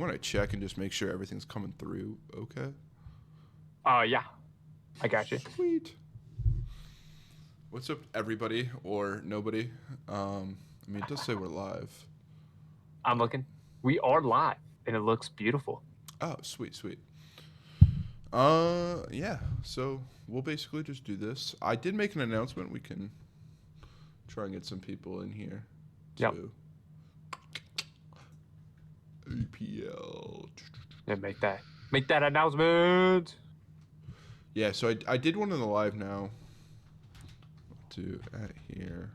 Want to check and just make sure everything's coming through okay? Yeah, I got you. Sweet. What's up, everybody or nobody? I mean, it does say we're live. I'm looking. We are live, and it looks beautiful. Oh, sweet, sweet. Yeah. So we'll basically just do this. I did make an announcement. We can try and get some people in here Yep. too. APL. Yeah, make that announcement. Yeah. So I did one in the live now. Do at here.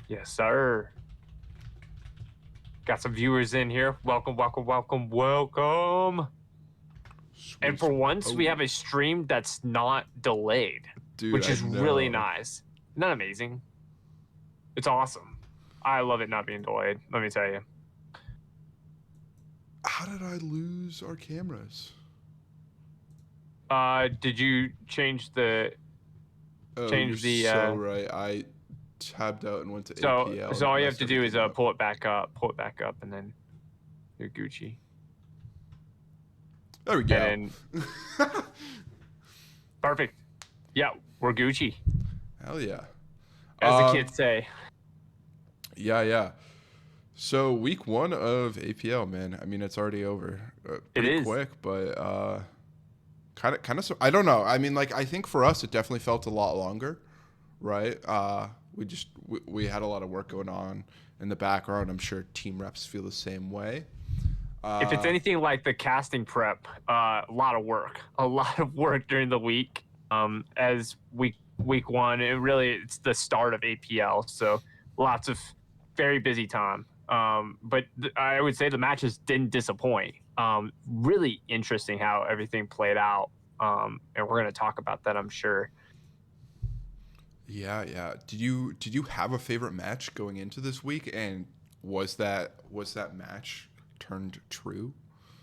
Yes, sir. Got some viewers in here. Welcome, welcome, welcome, welcome. Sweet. And for once, we Oh, have a stream that's not delayed, dude, which I is really know. nice. Isn't that amazing? It's awesome. I love it not being delayed. Let me tell you. How did I lose our cameras? Did you change the Oh, you're change the so right. I tabbed out and went to so APL. so And all it you have messed to do is everything up. pull it back up, and then you're Gucci. There we go. And then perfect. Yeah, we're Gucci, Hell yeah. as the kids say. Yeah. So week 1 of APL, man. I mean, it's already over. Pretty is. quick, but kind of. So I don't know. I mean, like I think for us, it definitely felt a lot longer, right? We had a lot of work going on in the background. I'm sure team reps feel the same way. If it's anything like the casting prep, a lot of work during the week. As week one, it's the start of APL, so lots of very busy time. But I would say the matches didn't disappoint. Really interesting how everything played out. And we're gonna talk about that, I'm sure. Yeah. Did you have a favorite match going into this week, and was that match turned true?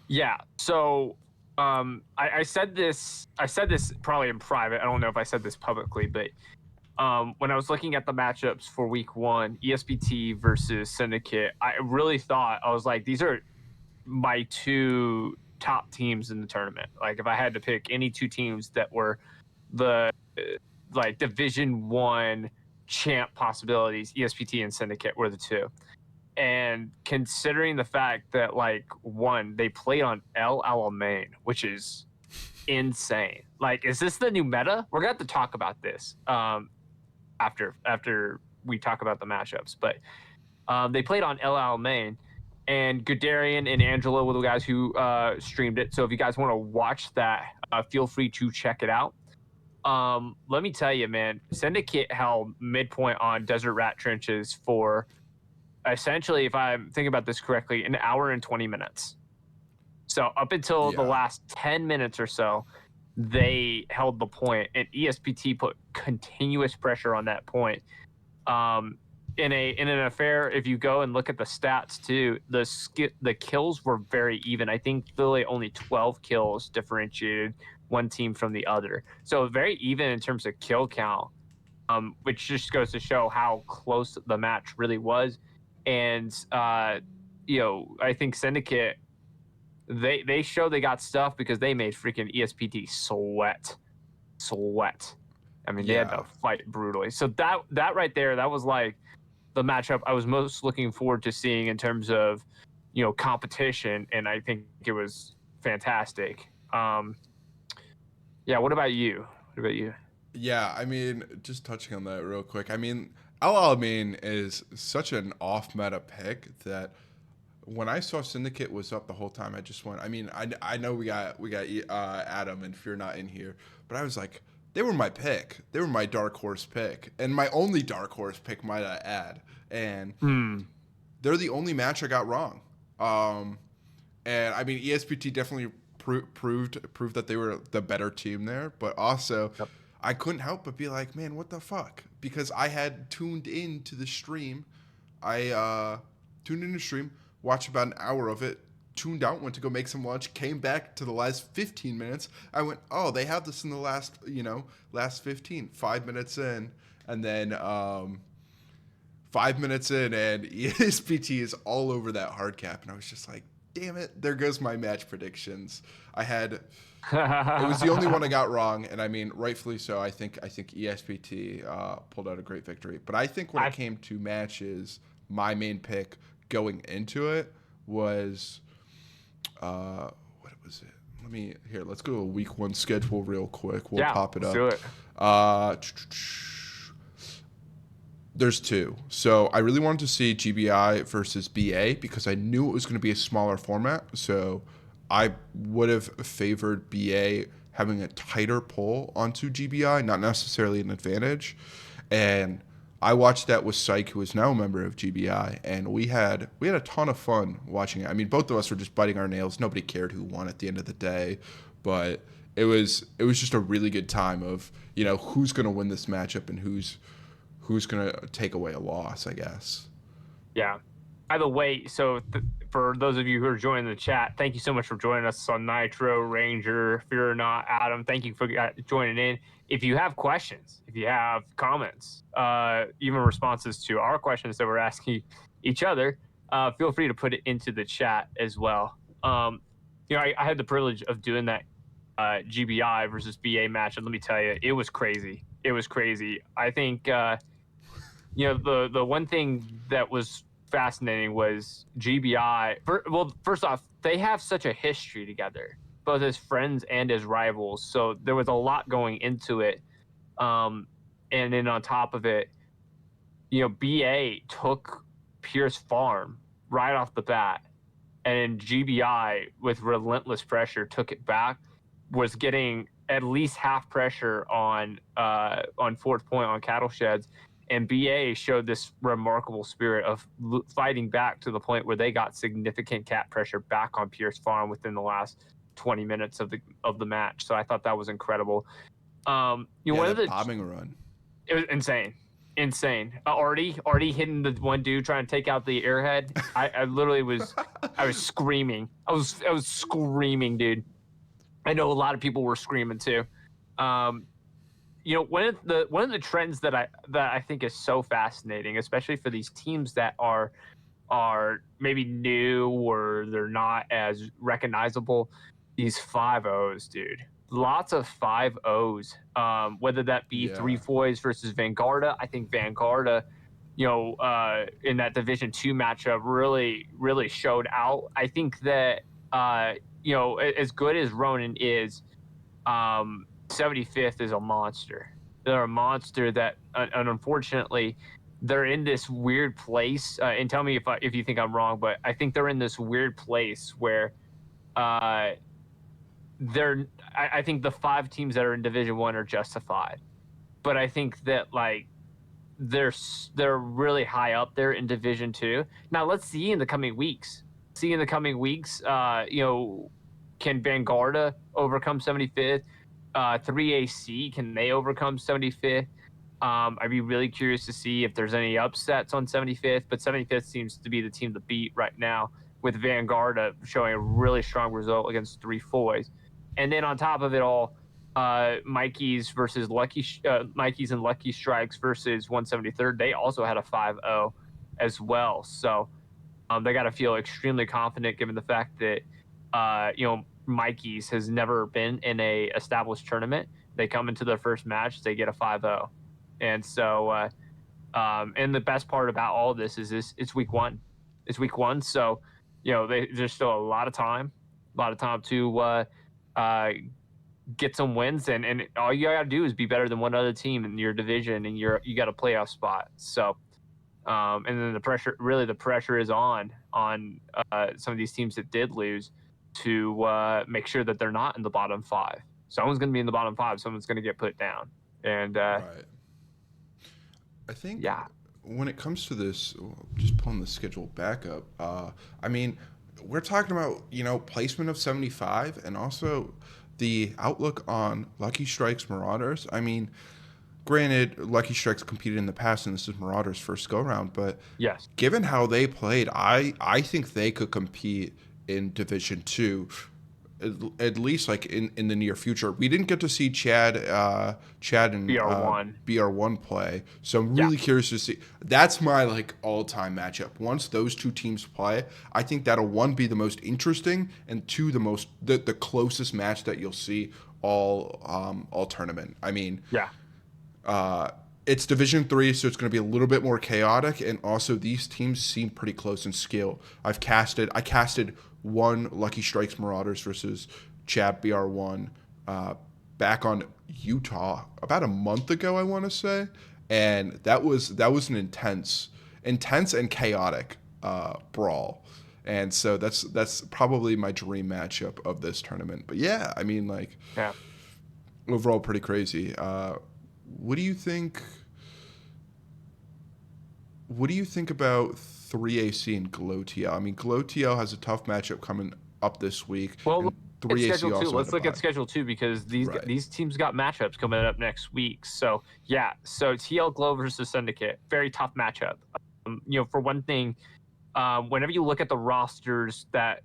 Yeah. So I said this probably in private. I don't know if I said this publicly, but when I was looking at the matchups for week one, ESPT versus Syndicate, I really thought, I was like, these are my two top teams in the tournament. Like if I had to pick any two teams that were the like Division One champ possibilities, ESPT and Syndicate were the two. And considering the fact that like one, they played on El Alamein, which is insane. Like, is this the new meta? We're gonna have to talk about this after we talk about the matchups. But they played on El Alamein, and Guderian and Angelo were the guys who streamed it. So if you guys want to watch that, feel free to check it out. Let me tell you, man, Syndicate held midpoint on Desert Rat Trenches for essentially, if I'm thinking about this correctly, an hour and 20 minutes. So up until the last 10 minutes or so, they held the point, and ESPT put continuous pressure on that point. In an affair, if you go and look at the stats too, the kills were very even. I think really only 12 kills differentiated one team from the other. So very even in terms of kill count, which just goes to show how close the match really was. And I think Syndicate, they show they got stuff because they made freaking ESPT sweat. I mean, they had to fight brutally. So that right there, that was like the matchup I was most looking forward to seeing in terms of competition, and I think it was fantastic. Yeah. What about you? Yeah, I mean, just touching on that real quick. I mean, El Alamein is such an off-meta pick that when I saw Syndicate was up the whole time, I just went. I mean, I know we got Adam and Fear Not in here, but I was like, they were my pick. They were my dark horse pick, and my only dark horse pick, might I add. And they're the only match I got wrong. And I mean, ESPT definitely proved that they were the better team there, but also. Yep. I couldn't help but be like, man, what the fuck? Because I had tuned in to the stream. I tuned in to stream, watched about an hour of it, tuned out, went to go make some lunch, came back to the last 15 minutes. I went, oh, they have this in the last, last 15, 5 minutes in. And then 5 minutes in, and ESPT is all over that hard cap. And I was just like, damn it, there goes my match predictions. It was the only one I got wrong, and I mean, rightfully so. I think ESPT pulled out a great victory. But I think when it came to matches, my main pick going into it was what was it? Let's go to a week 1 schedule real quick. We'll pop it up. Do it. There's 2. So I really wanted to see GBI versus BA because I knew it was going to be a smaller format. So I would have favored BA having a tighter pull onto GBI, not necessarily an advantage. And I watched that with Syke, who is now a member of GBI, and we had a ton of fun watching it. I mean, both of us were just biting our nails. Nobody cared who won at the end of the day, but it was just a really good time of, who's going to win this matchup and who's going to take away a loss, I guess. Yeah. By the way, so for those of you who are joining the chat, thank you so much for joining us on Nitro, Ranger, Fear or Not, Adam. Thank you for joining in. If you have questions, if you have comments, even responses to our questions that we're asking each other, feel free to put it into the chat as well. I had the privilege of doing that GBI versus BA match, and let me tell you, it was crazy. It was crazy. I think, the one thing that was fascinating was GBI. First off, they have such a history together, both as friends and as rivals. So there was a lot going into it. And then on top of it, BA took Pierce Farm right off the bat, and GBI with relentless pressure took it back, was getting at least half pressure on fourth point on cattle sheds. And BA showed this remarkable spirit of fighting back to the point where they got significant cap pressure back on Pierce Farm within the last 20 minutes of the match. So I thought that was incredible. One of the bombing run. It was insane. Already hitting the one dude trying to take out the airhead. I literally was screaming. I was screaming, dude. I know a lot of people were screaming too. One of the trends that I think is so fascinating, especially for these teams that are maybe new or they're not as recognizable, these 5-0s, dude. Lots of 5-0s. Whether that be Three Foys versus Vanguardia. I think Vanguardia, in that Division 2 matchup really, really showed out. I think that as good as Ronin is, 75th is a monster. They're a monster that, unfortunately, they're in this weird place. And tell me if you think I'm wrong, but I think they're in this weird place where I think the 5 teams that are in Division 1 are justified. But I think that they're really high up there in Division 2. Now let's see in the coming weeks. Can Vanguardia overcome 75th? 3AC, can they overcome 75th? I'd be really curious to see if there's any upsets on 75th, but 75th seems to be the team to beat right now, with Vanguardia showing a really strong result against Three Foys. And then on top of it all, Mikey's and Lucky Strikes versus 173rd, they also had a 5-0 as well. So they got to feel extremely confident given the fact that, Mikey's has never been in a established tournament. They come into their first match, they get a 5-0. And so, and the best part about all of this is it's week 1. It's week 1. So, there's still a lot of time to get some wins. And all you got to do is be better than one other team in your division, and you got a playoff spot. So, and then the pressure is on some of these teams that did lose to make sure that they're not in the bottom 5. Someone's going to be in the bottom 5. Someone's going to get put down. And right. I think when it comes to this, just pulling the schedule back up, I mean, we're talking about, placement of 75 and also the outlook on Lucky Strikes Marauders. I mean, granted, Lucky Strikes competed in the past, and this is Marauders' first go-round, but yes, given how they played, I think they could compete in Division Two, at least like in the near future. We didn't get to see Chad and BR1. BR1 play, so I'm Yeah. really curious to see. That's my like all time matchup. Once those two teams play, I think that'll one be the most interesting, and two the closest match that you'll see all tournament. I mean, Yeah. it's Division Three, so it's going to be a little bit more chaotic, and also these teams seem pretty close in skill. I casted one Lucky Strikes Marauders versus Chad BR1 back on Utah about a month ago, I want to say, and that was an intense and chaotic brawl. And so that's probably my dream matchup of this tournament. But yeah, I mean, like, Yeah. overall pretty crazy. What do you think? What do you think about 3AC and Glow I mean, Glow has a tough matchup coming up this week, Well, and at 3AC schedule two. also had Let's to look at buy. schedule two because Right. these teams got matchups coming up next week. So yeah, so TL Glow versus Syndicate, very tough matchup. For one thing, whenever you look at the rosters that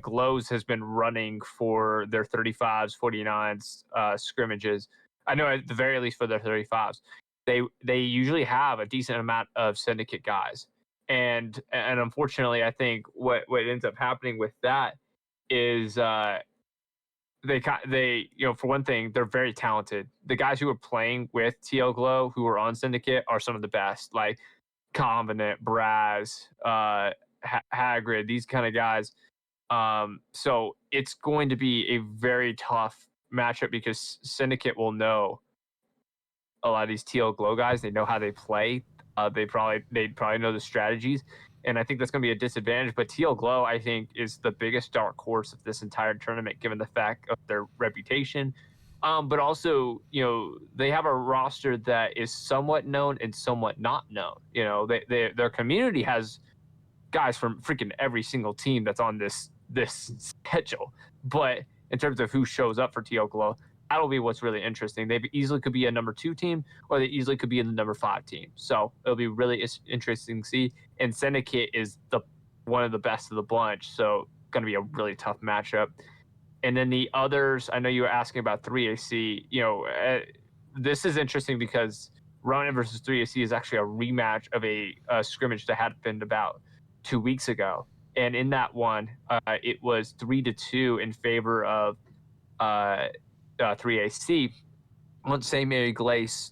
Glows has been running for their 35s, 49s scrimmages, I know at the very least for their 35s, they usually have a decent amount of Syndicate guys, and unfortunately, I think what ends up happening with that is for one thing, they're very talented. The guys who are playing with TL Glow who are on Syndicate are some of the best, like Covenant, Braz, Hagrid, these kind of guys. So it's going to be a very tough matchup because Syndicate will know a lot of these TL Glow guys. They know how they play. They probably know the strategies, and I think that's going to be a disadvantage. But TL Glow, I think, is the biggest dark horse of this entire tournament, given the fact of their reputation. But also, they have a roster that is somewhat known and somewhat not known. Their community has guys from freaking every single team that's on this schedule. But in terms of who shows up for TL Glow, that'll be what's really interesting. They easily could be a number 2 team, or they easily could be in the number 5 team. So it'll be really interesting to see. And Syndicate is one of the best of the bunch, so going to be a really tough matchup. And then the others, I know you were asking about 3AC. This is interesting because Ronin versus 3AC is actually a rematch of a scrimmage that happened about 2 weeks ago. And in that one, it was 3-2 in favor of 3AC. Once St. Mary Glace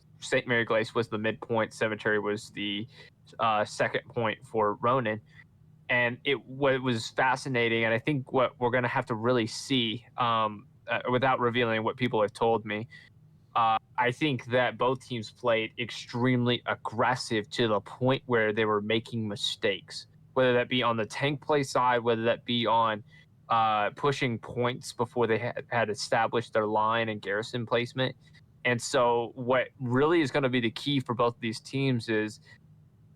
was the midpoint. Cemetery was the second point for Ronin. And what was fascinating, and I think what we're going to have to really see, without revealing what people have told me, I think that both teams played extremely aggressive to the point where they were making mistakes, whether that be on the tank play side, whether that be on pushing points before they had established their line and garrison placement. And so what really is going to be the key for both of these teams is,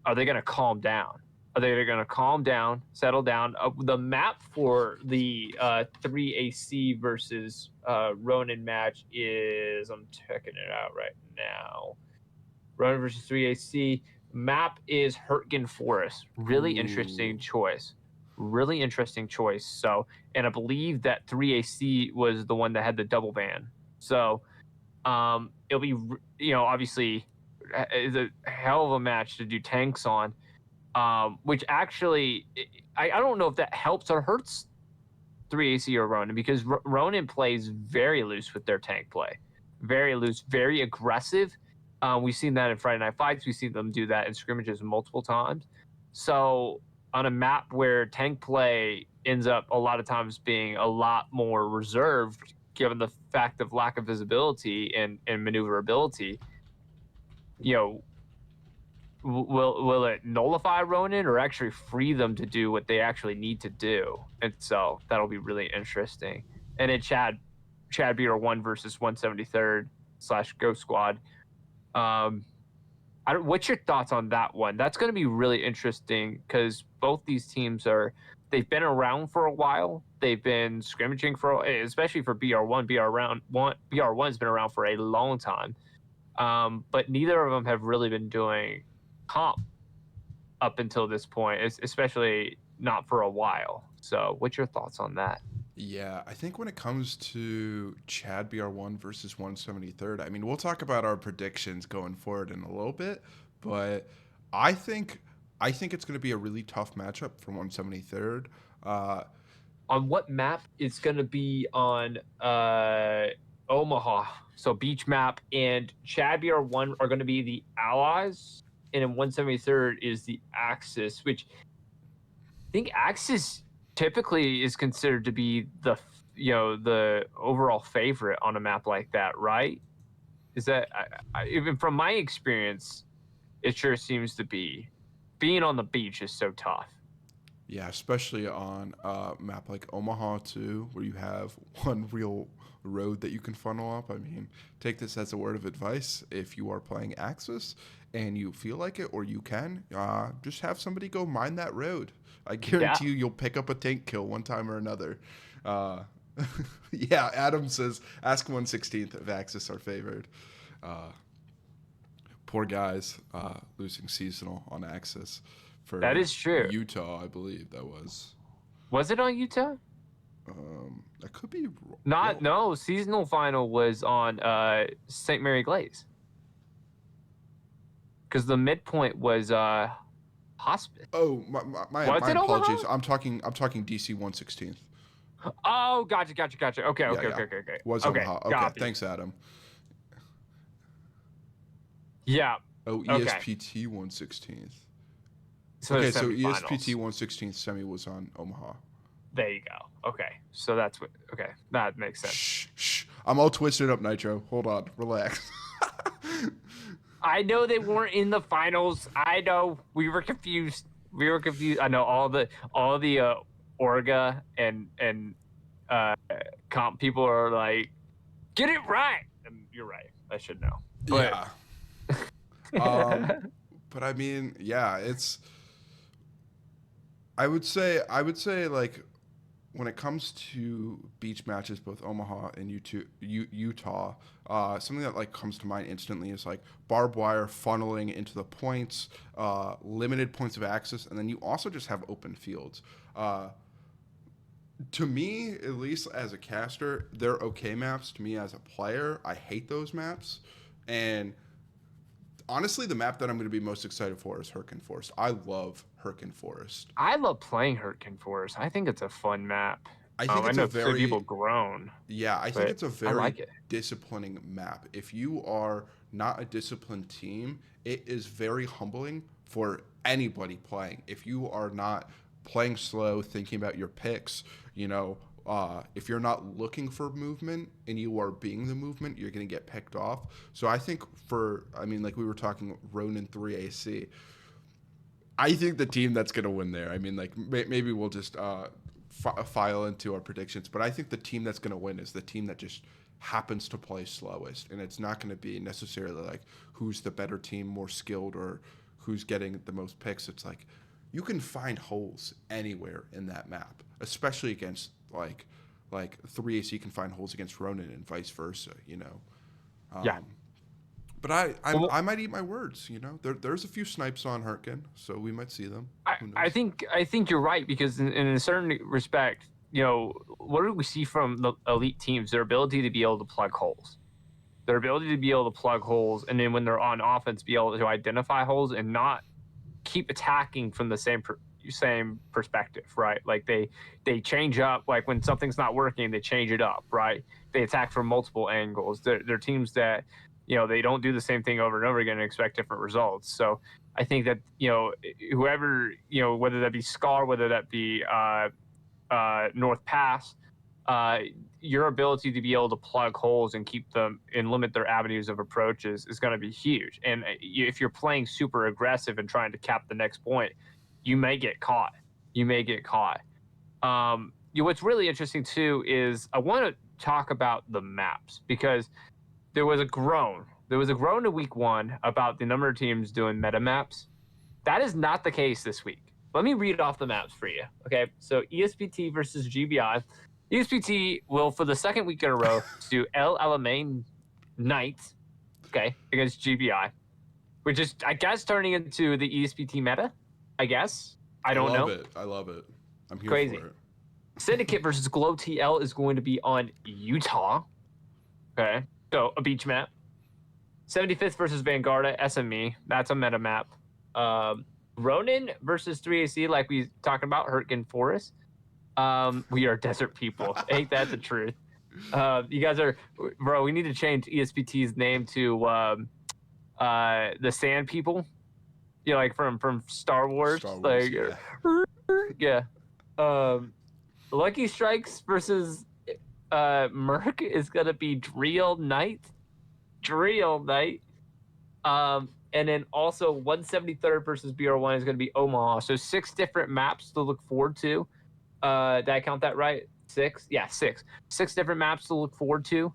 are they going to calm down? Are they going to calm down, settle down? The map for the 3AC versus Ronin match is, I'm checking it out right now. Ronin versus 3AC map is Hurtgen Forest. Really interesting choice. Really interesting choice. So, and I believe that 3AC was the one that had the double ban. So, it'll be, obviously, is a hell of a match to do tanks on. Which actually, I don't know if that helps or hurts 3AC or Ronin, because Ronin plays very loose with their tank play. Very loose, very aggressive. We've seen that in Friday Night Fights. We've seen them do that in scrimmages multiple times. So on a map where tank play ends up a lot of times being a lot more reserved, given the fact of lack of visibility and maneuverability, will it nullify Ronin or actually free them to do what they actually need to do? And so that'll be really interesting. And then Chad BR1 versus 173rd / Ghost Squad. What's your thoughts on that one? That's going to be really interesting because both these teams they've been around for a while. They've been scrimmaging especially for BR1. BR1 has been around for a long time. But neither of them have really been doing comp up until this point, especially not for a while. So, what's your thoughts on that? Yeah, I think when it comes to Chad BR1 versus 173rd, I mean, we'll talk about our predictions going forward in a little bit, but I think I think it's going to be a really tough matchup for 173rd. Uh, On what map it's going to be on Omaha. So beach map and Chad BR1 are going to be the allies, and then 173rd is the Axis, which I think Axis typically is considered to be the the overall favorite on a map like that, right? Is that even from my experience, it sure seems to be. Being on the beach is so tough. Yeah, especially on a map like Omaha too, where you have one real road that you can funnel up. I mean, take this as a word of advice. If you are playing Axis and you feel like it or you can, just have somebody go mine that road. I Yeah. guarantee you'll pick up a tank kill one time or another. Uh, yeah, Adam says, ask 1/16th if Axis are favored. Uh, Poor guys losing seasonal on Axis That for is true. Utah, I believe that was. Was it on Utah? That could be. Not Well, no. Seasonal final was on St. Mary Glaze because the midpoint was Hospice. oh, my Was it apologies. Omaha? I'm talking DC 1/16th. Oh, gotcha. Okay, Yeah, okay, yeah. okay, okay, okay. Was Okay, Omaha. Okay, copy. thanks, Adam. Yeah. Oh, Okay. ESPT 1/16th. So the Okay, so ESPT semifinals. 1/16th semi was on Omaha. There you go. Okay. So that's what. Okay, that makes sense. Shh, shh. I'm all twisted up, Nitro. Hold on, relax. I know they weren't in the finals. I know we were confused. We were confused. I know all the Orga and uh comp people are like, get it right. And you're right. I should know. But Yeah. Um, but I mean, yeah, it's. I would say like when it comes to beach matches, both Omaha and Utah, something that like comes to mind instantly is like barbed wire funneling into the points, limited points of access, and then you also just have open fields. To me, at least as a caster, they're okay maps. To me, as a player, I hate those maps, and honestly, the map that I'm going to be most excited for is Hurricane Forest. I love Hurricane Forest. I love playing Hurricane Forest. I think it's a fun map. I think I it's a know some people very groan, Yeah, I think but it's a I very like it. disciplining map. If you are not a disciplined team, it is very humbling for anybody playing. If you are not playing slow, thinking about your picks, if you're not looking for movement and you are being the movement, you're going to get picked off. So I think like we were talking Ronin 3AC, I think the team that's going to win there. I mean, like maybe we'll just file into our predictions, but I think the team that's going to win is the team that just happens to play slowest, and it's not going to be necessarily like who's the better team, more skilled, or who's getting the most picks. It's like you can find holes anywhere in that map, especially against like 3AC can find holes against Ronin and vice versa. Yeah. Um, but I, I Well, I might eat my words. There's a few snipes on Hurkin, so we might see them. I, Who I knows? think I think you're right because in a certain respect, what do we see from the elite teams? Their ability to be able to plug holes, their ability to be able to plug holes, and then when they're on offense, be able to identify holes and not keep attacking from the same perspective, right? Like they change up. Like when something's not working, they change it up, right? They attack from multiple angles. They're teams that they don't do the same thing over and over again and expect different results. So I think that whoever whether that be Scar, whether that be North Pass, uh, your ability to be able to plug holes and keep them and limit their avenues of approach is going to be huge. And if you're playing super aggressive and trying to cap the next point, you may get caught. You may get caught. What's really interesting too is I want to talk about the maps because there was a groan. There was a groan in week one about the number of teams doing meta maps. That is not the case this week. Let me read off the maps for you. Okay, so ESPT versus GBI. ESPT will, for the second week in a row, do El Alamein Knights, okay, against GBI, which is, I guess, turning into the ESPT meta. I guess. I don't love know. it. I love it. I'm here Crazy. for it. Syndicate versus Glow TL is going to be on Utah. Okay, so a beach map. 75th versus Vanguard SME. That's a meta map. Ronin versus 3AC, like we talking about, Hurtgen Forest. We are desert people. Ain't that the truth? You guys are, bro. We need to change ESPT's name to the Sand People. You know, like from Star Wars. Star Wars, Like, yeah. yeah. Lucky Strikes versus Merc is gonna be Drill Knight. Drill Knight. And then also 173rd versus BR1 is going to be Omaha. So 6 different maps to look forward to. Did I count that right? 6? Yeah, 6. 6 different maps to look forward to.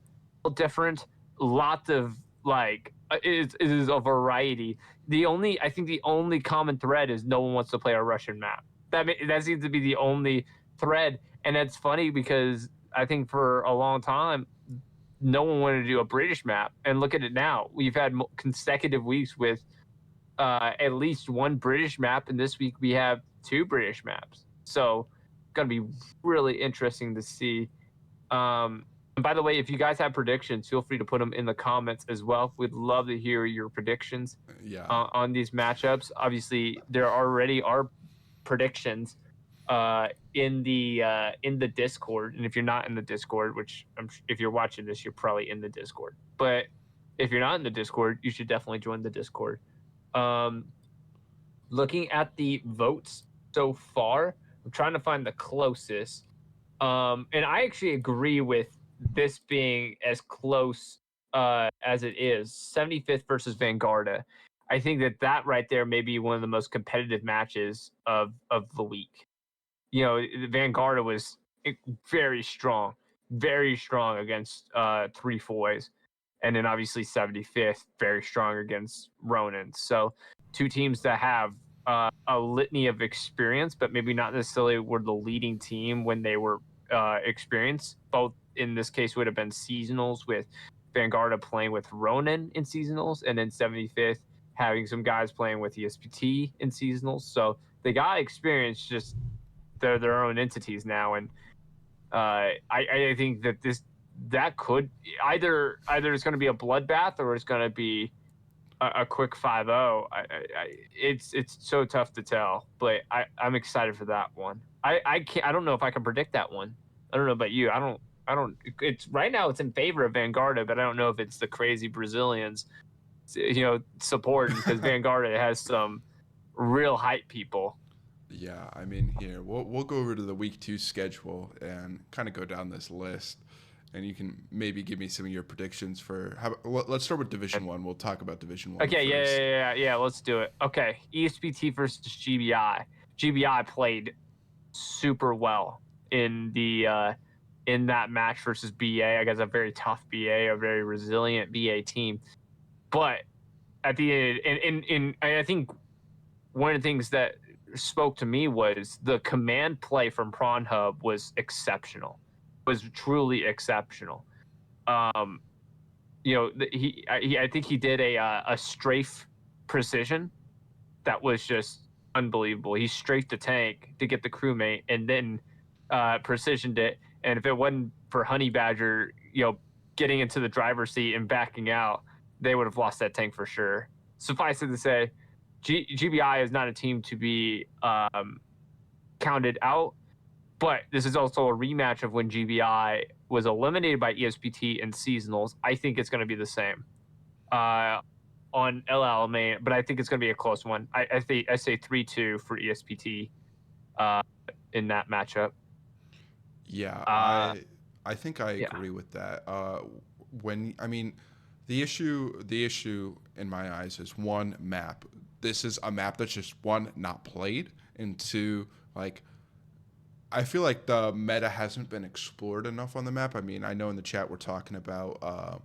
Different. Lots of like it is a variety. I think the only common thread is no one wants to play a Russian map. That seems to be the only thread, and it's funny because I think for a long time no one wanted to do a British map, and look at it now. We've had consecutive weeks with at least one British map, and this week we have 2 British maps. So it's gonna be really interesting to see. And by the way, if you guys have predictions, feel free to put them in the comments as well. We'd love to hear your predictions Yeah. on these matchups. Obviously, there already are predictions in the Discord, and if you're not in the Discord, which if you're watching this, you're probably in the Discord. But if you're not in the Discord, you should definitely join the Discord. Looking at the votes so far, I'm trying to find the closest. And I actually agree with this being as close as it is. 75th versus Vanguardia. I think that right there may be one of the most competitive matches of the week. You know, Vanguardia was very strong against 3-4s. And then obviously 75th, very strong against Ronin. So 2 teams that have a litany of experience, but maybe not necessarily were the leading team when they were experienced. Both in this case would have been seasonals, with Vanguardia playing with Ronin in seasonals, and then 75th having some guys playing with ESPT in seasonals. So they got experience, just they're their own entities now. And I think that could either it's going to be a bloodbath or it's going to be a quick 5-0. It's so tough to tell, but I'm excited for that one. I don't know if I can predict that one. I don't know about you. I don't. It's right now. It's in favor of Vanguardia, but I don't know if it's the crazy Brazilians, supporting, because Vanguardia has some real hype people. Yeah, I mean, here we'll go over to the week 2 schedule and kind of go down this list, and you can maybe give me some of your predictions for let's start with Division 1. We'll talk about Division 1 Okay, first. yeah. Let's do it. Okay, ESPT versus GBI. GBI played super well in that match versus BA. I guess a very tough BA, a very resilient BA team. But at the end, and I think one of the things that spoke to me was the command play from Prawn Hub was exceptional, was truly exceptional. I think he did a strafe precision that was just unbelievable. He strafed the tank to get the crewmate and then precisioned it. And if it wasn't for Honey Badger, getting into the driver's seat and backing out, they would have lost that tank for sure. Suffice it to say, GBI is not a team to be counted out, but this is also a rematch of when GBI was eliminated by ESPT in seasonals. I think it's going to be the same on El Alamein, but I think it's going to be a close one. I say 3-2 for ESPT in that matchup. Yeah, I think I agree with that. The issue in my eyes is, one, map. This is a map that's just, one, not played, and two, like, I feel like the meta hasn't been explored enough on the map. I mean, I know in the chat we're talking about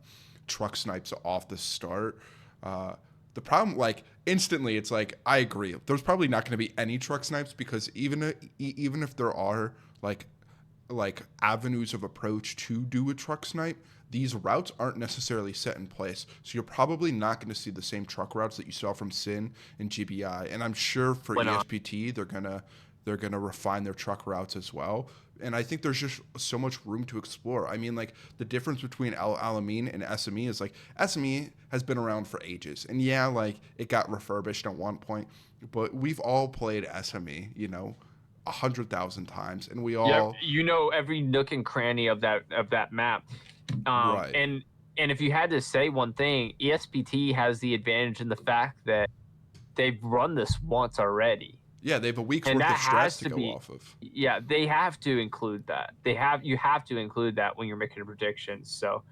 truck snipes off the start. The problem, like, instantly, it's like, I agree. There's probably not going to be any truck snipes, because even if there are like avenues of approach to do a truck snipe, these routes aren't necessarily set in place. So you're probably not going to see the same truck routes that you saw from Sin and GBI. And I'm sure for ESPT, they're going to They're going to refine their truck routes as well. And I think there's just so much room to explore. I mean, like the difference between El Alamein and SME is like SME has been around for ages. And yeah, like it got refurbished at one point, but we've all played SME, 100,000 times. And we Yeah, all, every nook and cranny of that map. right. And if you had to say one thing, ESPT has the advantage in the fact that they've run this once already. Yeah, they have a week's And worth that of strats has to to go be, off of. yeah, they have to include that. You have to include that when you're making a prediction. So,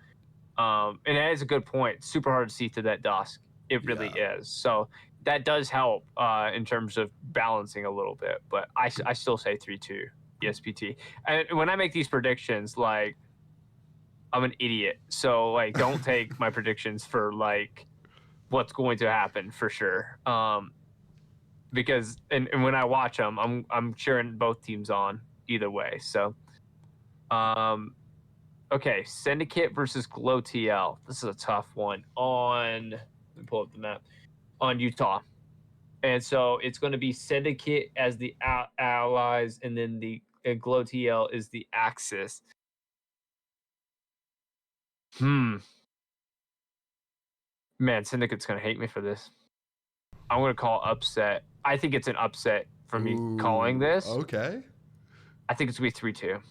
and that is a good point. Super hard to see through that dusk. It really Yeah. is. So that does help in terms of balancing a little bit. But I still say 3-2 ESPT. And when I make these predictions, like I'm an idiot. So like, don't take my predictions for like what's going to happen for sure. Because and when I watch them, I'm cheering both teams on either way. So, okay, Syndicate versus Glow TL. This is a tough one. Let me pull up the map on Utah, and so it's going to be Syndicate as the allies, and then the Glow TL is the Axis. Man, Syndicate's going to hate me for this. I'm going to call upset. I think it's an upset for me calling Ooh, this. okay. I think it's going to be 3-2.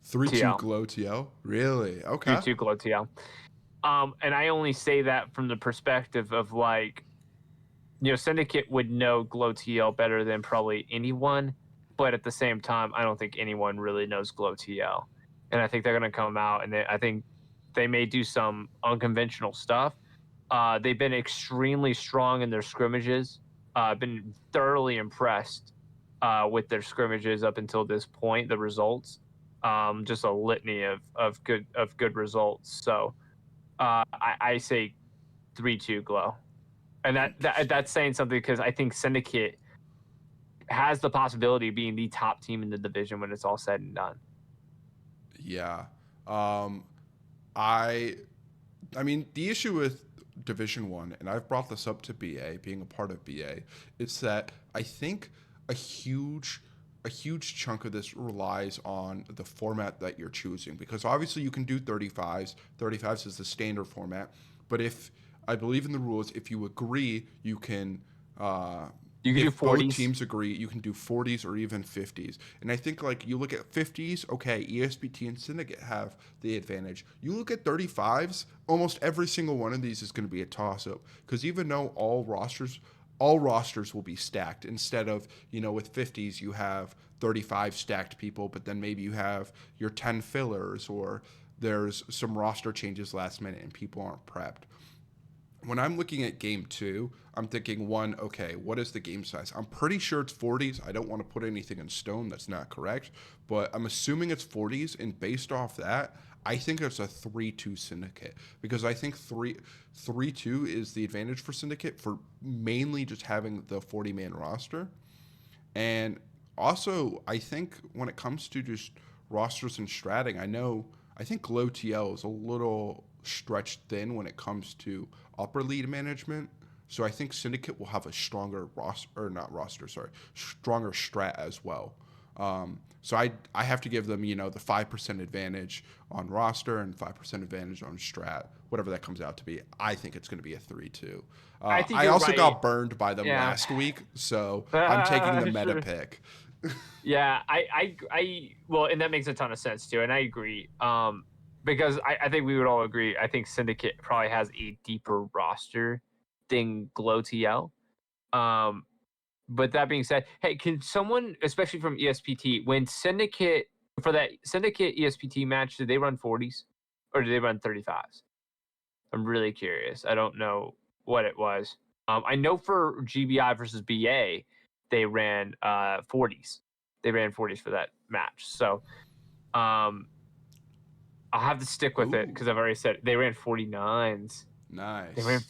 3-2 TL. Glow TL? Really? Okay. 3-2 Glow TL. And I only say that from the perspective of like, Syndicate would know Glow TL better than probably anyone, but at the same time, I don't think anyone really knows Glow TL. And I think they're going to come out, and I think they may do some unconventional stuff. They've been extremely strong in their scrimmages. I've been thoroughly impressed with their scrimmages up until this point. The results, just a litany of good results. So I say 3-2 Glow, and that's saying something because I think Syndicate has the possibility of being the top team in the division when it's all said and done. Yeah. Um, I I mean, the issue with Division 1, and I've brought this up to BA, being a part of BA, it's that I think a huge a huge chunk of this relies on the format that you're choosing because obviously you can do 35s. 35s is the standard format, but if I believe in the rules, if you agree, you can You can do if both 40s. teams agree, you can do 40s or even 50s. And I think like you look at 50s, okay, ESPT and Syndicate have the advantage. You look at 35s, almost every single one of these is going to be a toss up because even though all rosters will be stacked instead of, with 50s you have 35 stacked people, but then maybe you have your 10 fillers or there's some roster changes last minute and people aren't prepped. When I'm looking at game 2, I'm thinking one, okay, what is the game size? I'm pretty sure it's 40s. I don't want to put anything in stone that's not correct, but I'm assuming it's 40s, and based off that, I think it's a 3-2 Syndicate because I think 3-2 is the advantage for Syndicate for mainly just having the 40-man roster. And also, I think when it comes to just rosters and stratting, I think Glow TL is a little stretched thin when it comes to upper lead management. So I think Syndicate will have a stronger roster, or not roster, sorry, stronger strat as well. So I have to give them, the 5% advantage on roster and 5% advantage on strat, whatever that comes out to be. I think it's going to be a 3-2. I think I you're also right. got burned by them Yeah. last week, so I'm taking the meta Sure. pick. Yeah, well, and that makes a ton of sense too, and I agree. Because I think we would all agree. I think Syndicate probably has a deeper roster than Glow TL. But that being said, hey, can someone, especially from ESPT, when Syndicate for that Syndicate ESPT match, did they run 40s or did they run 35s? I'm really curious. I don't know what it was. I know for GBI versus BA, they ran 40s. They ran 40s for that match. So um, I'll have to stick with it Ooh, because I've already said they ran 49s. They ran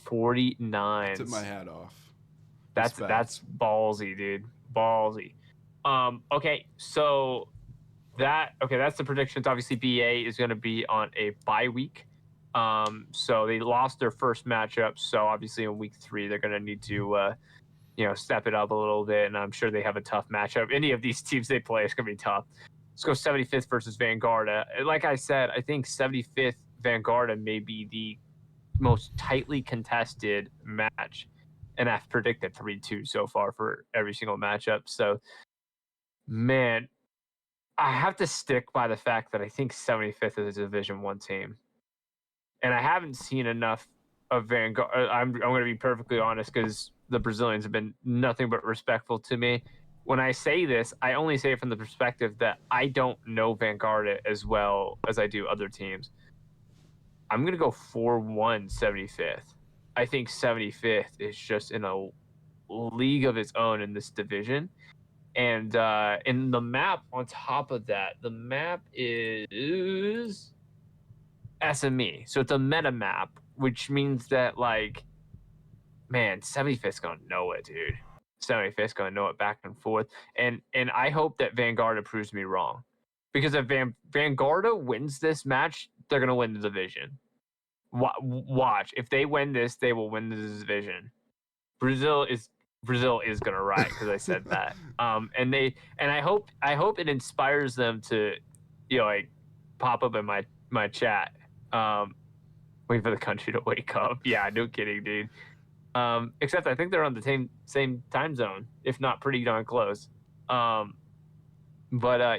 nice. Tip my 49s. hat off. That's Respect. ballsy, dude. Ballsy. Okay, so that's the predictions. Obviously, BA is going to be on a bye week. So they lost their first matchup. So obviously in week 3, they're going to need to step it up a little bit, and I'm sure they have a tough matchup. Any of these teams they play is going to be tough. Let's go 75th versus Vanguard. Like I said, I think 75th Vanguard may be the most tightly contested match, and I've predicted 3-2 so far for every single matchup. So, man, I have to stick by the fact that I think 75th is a Division 1 team. And I haven't seen enough of Vanguard. I'm going to be perfectly honest, because the Brazilians have been nothing but respectful to me. When I say this, I only say it from the perspective that I don't know Vanguard as well as I do other teams. I'm going to go 4-1 75th. I think 75th is just in a league of its own in this division. And in the map on top of that, the map is SME. So it's a meta map, which means that, like, man, 75th's going to know it, dude. 75th's going to know it back and forth. And I hope that Vanguard proves me wrong. Because if Vanguard wins this match, they're going to win the division. Watch. If they win this, they will win the division. Brazil is going to ride, because I said that. And I hope it inspires them to, like, pop up in my chat. Wait for the country to wake up. Yeah, no kidding, dude. Except I think they're on the same time zone, if not pretty darn close. But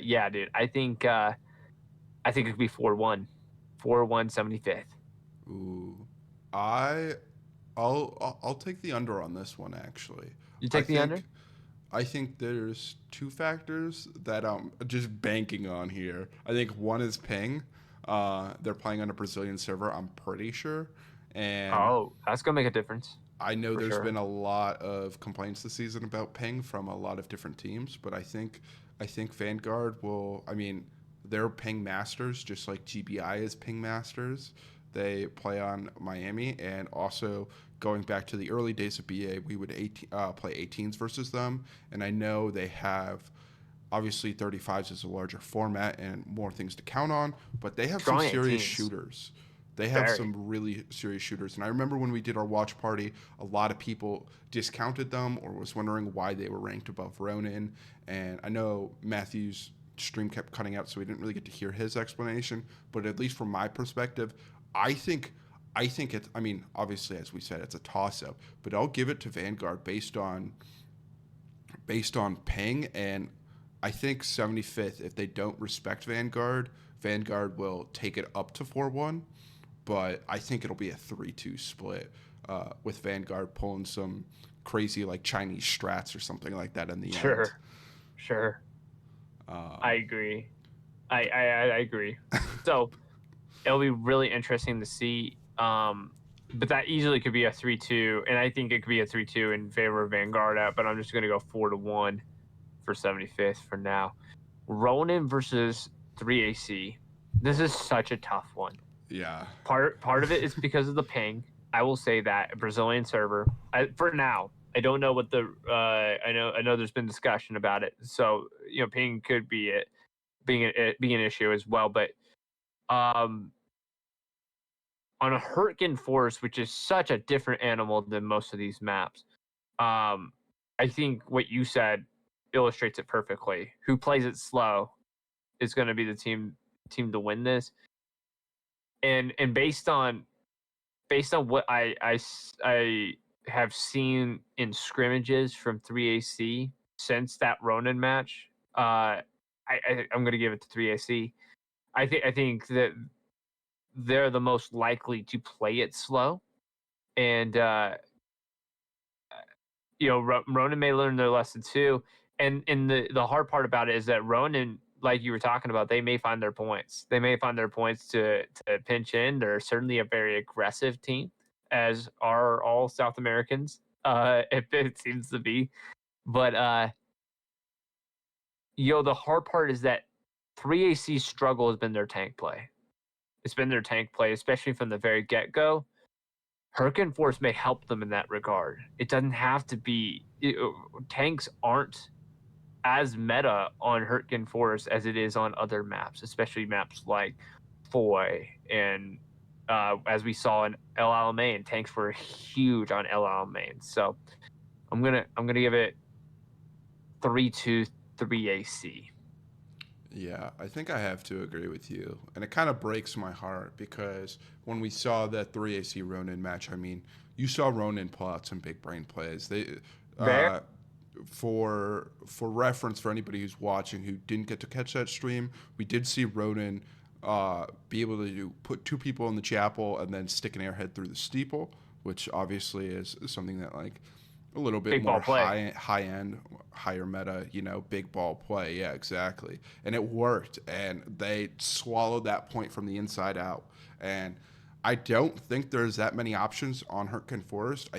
yeah, dude, I think it could be 4-1, 75th. Ooh, I'll take the under on this one, actually. You take the under? I think there's two factors that I'm just banking on here. I think one is ping. They're playing on a Brazilian server, I'm pretty sure. And that's gonna make a difference. I know there's been a lot of complaints this season about ping from a lot of different teams, but I think Vanguard will. I mean, they're ping masters, just like GBI is ping masters. They play on Miami, and also going back to the early days of BA, we would play 18s versus them, and I know they have. Obviously, 35s is a larger format and more things to count on, but they have some serious shooters. They have some really serious shooters. And I remember when we did our watch party, a lot of people discounted them or was wondering why they were ranked above Ronin. And I know Matthew's stream kept cutting out, so we didn't really get to hear his explanation. But at least from my perspective, I think it's, I mean, obviously, as we said, it's a toss-up, but I'll give it to Vanguard based on ping. And I think 75th, if they don't respect Vanguard will take it up to 4-1. But I think it'll be a 3-2 split with Vanguard pulling some crazy, like, Chinese strats or something like that in the end. Sure. I agree. I agree. So it'll be really interesting to see. But that easily could be a 3-2, and I think it could be a 3-2 in favor of Vanguard. But I'm just going to go 4-1 for 75th for now. Ronin versus 3AC. This is such a tough one. Yeah. Part of it is because of the ping. I will say that Brazilian server. For now, I don't know what the. I know there's been discussion about it. So ping could be being an issue as well. But on a Hurricane Force, which is such a different animal than most of these maps, I think what you said illustrates it perfectly. Who plays it slow is going to be the team to win this. And based on what I have seen in scrimmages from 3AC since that Ronin match, I'm going to give it to 3AC. I think that they're the most likely to play it slow, and Ronin may learn their lesson too. And the hard part about it is that Ronin, like you were talking about, they may find their points. They may find their points to pinch in. They're certainly a very aggressive team, as are all South Americans, if it seems to be. But the hard part is that 3AC's struggle has been their tank play. It's been their tank play, especially from the very get-go. Hurricane Force may help them in that regard. It doesn't have to be... tanks aren't as meta on Hurricane Force as it is on other maps, especially maps like Foy and as we saw in El Alamein, tanks were huge on El Alamein. So I'm gonna give it 3-2, 3AC. Yeah, I think I have to agree with you. And it kind of breaks my heart because when we saw that 3AC Ronin match, I mean, you saw Ronin pull out some big brain plays. There. Uh, for reference, for anybody who's watching who didn't get to catch that stream, we did see Ronin be able to put two people in the chapel and then stick an airhead through the steeple, which obviously is something that like a little bit Big ball more play. high end, higher meta, big ball play. Yeah, exactly. And it worked, and they swallowed that point from the inside out. And I don't think there's that many options on Hurtgen Forest.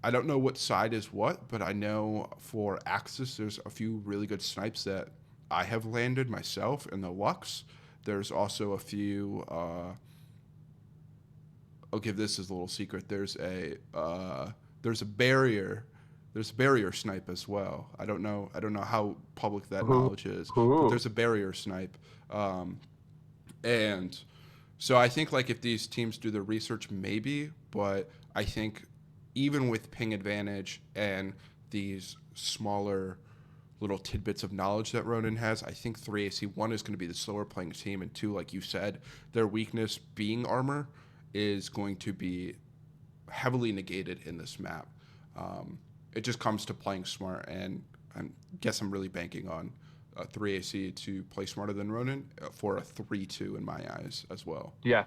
I don't know what side is what, but I know for Axis there's a few really good snipes that I have landed myself in the Lux. There's also a few. I'll give this as a little secret. There's a barrier. There's a barrier snipe as well. I don't know how public that Ooh. knowledge is, but Ooh. there's a barrier snipe. And so I think like if these teams do their research, maybe, but I think even with ping advantage and these smaller little tidbits of knowledge that Ronin has, I think 3AC one is going to be the slower playing team, and two, like you said, their weakness being armor is going to be heavily negated in this map. It just comes to playing smart, and I guess I'm really banking on 3AC to play smarter than Ronin for a 3-2 in my eyes as well. Yeah.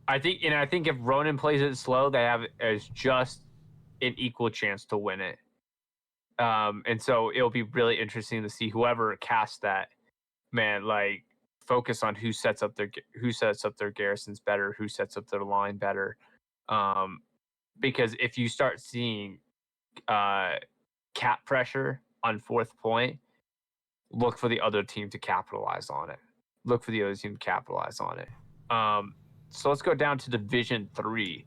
I think if Ronin plays it slow, they have as just an equal chance to win it. And so it'll be really interesting to see whoever casts that, man, like focus on who sets up their garrisons better, who sets up their line better. Um, because if you start seeing cap pressure on fourth point, look for the other team to capitalize on it. Look for the other team to capitalize on it. So let's go down to Division 3.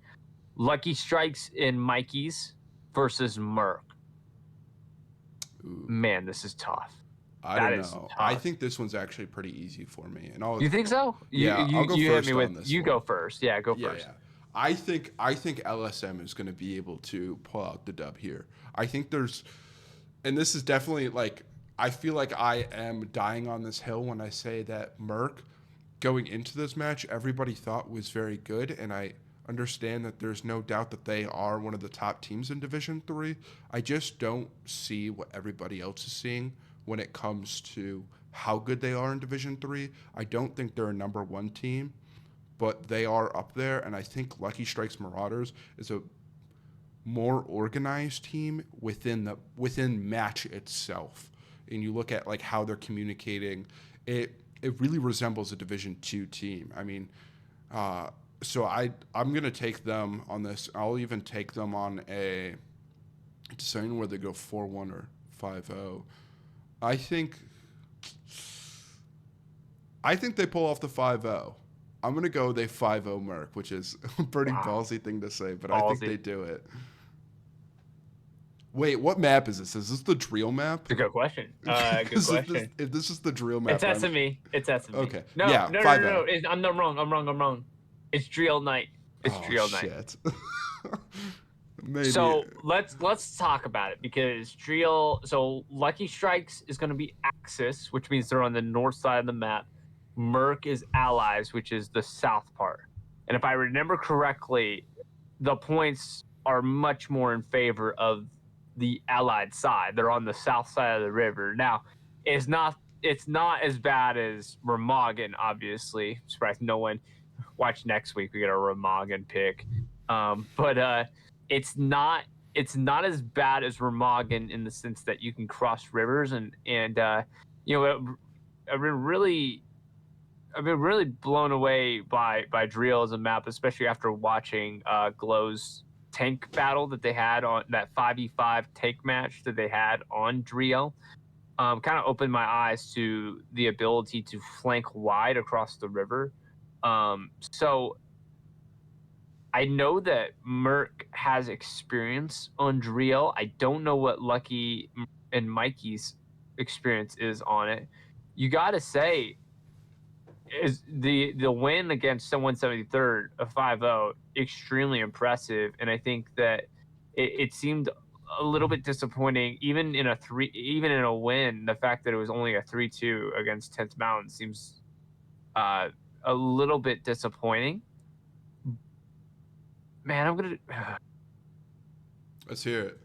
Lucky Strikes in Mikey's versus Merc. Ooh, Man, this is tough. I That don't is know. I tough. think this one's actually pretty easy for me, and You think so? You yeah, you I'll go you hit first me with on this you one. go first. Yeah, go Yeah, first. yeah. I think LSM is going to be able to pull out the dub here. I think there's, and this is definitely like, I feel like I am dying on this hill when I say that Merc going into this match everybody thought was very good, and I understand that there's no doubt that they are one of the top teams in Division 3. I just don't see what everybody else is seeing when it comes to how good they are in Division 3. I don't think they're a number 1 team, but they are up there, and I think Lucky Strikes Marauders is a more organized team within match itself. And you look at like how they're communicating, it really resembles a Division 2 team. I mean, so I'm gonna take them on this. I'll even take them on a deciding whether they go 4-1 or 5-0. I think I think they pull off the 5-0. I'm gonna go they 5-0 Merc, which is a pretty Wow, ballsy thing to say, but I think they ballsy. do it. Wait, what map is this? Is this the drill map? It's a good question. Good Because question. if this is the drill It's map, I'm SME. It's SME. okay. No, Yeah, no, no, no, 5-0. no. I'm not wrong. I'm wrong. It's Drill Night. It's Oh Drill Night. shit. Maybe. So let's talk about it because Drill. So Lucky Strikes is going to be Axis, which means they're on the north side of the map. Merc is Allies, which is the south part. And if I remember correctly, the points are much more in favor of the Allied side. They're on the south side of the river. Now, it's not as bad as Remagen, obviously. Surprised no one watch next week. We get a Remagen pick. But it's not as bad as Remagen in the sense that you can cross rivers and you know I've been really I've been really blown away by Drill as a map, especially after watching Glow's tank battle that they had on that 5v5 tank match that they had on Drill. Kind of opened my eyes to the ability to flank wide across the river. So I know that Merc has experience on Drill. I don't know what Lucky and Mikey's experience is on it. You got to say, is the win against the 173rd of 5-0 extremely impressive, and I think that it seemed a little bit disappointing. Even in a win, the fact that it was only a 3-2 against 10th Mountain seems uh, a little bit disappointing. Man, I'm gonna. Let's hear it.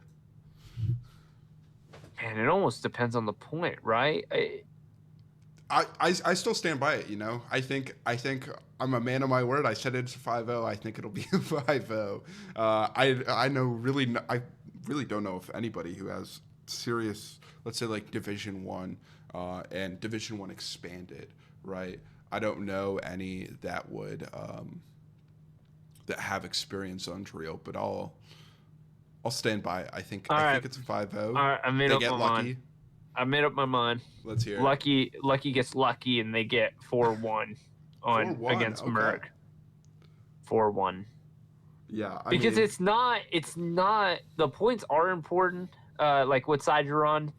Man, it almost depends on the point, right? I still stand by it. I think I'm a man of my word. I said it's a 5-0. I think it'll be a 5-0. I really don't know if anybody who has serious, let's say like Division One, and Division One expanded, right? I don't know any that would that have experience on drill, but I'll stand by it. All I right, think it's a 5-0. all right. I made They up get my lucky. mind. I made up my mind. Let's hear it. Lucky gets lucky, and they get 4-1 on 4-1. against Okay. Merck. 4-1. Yeah, Because it's not the points are important, like what side you're on.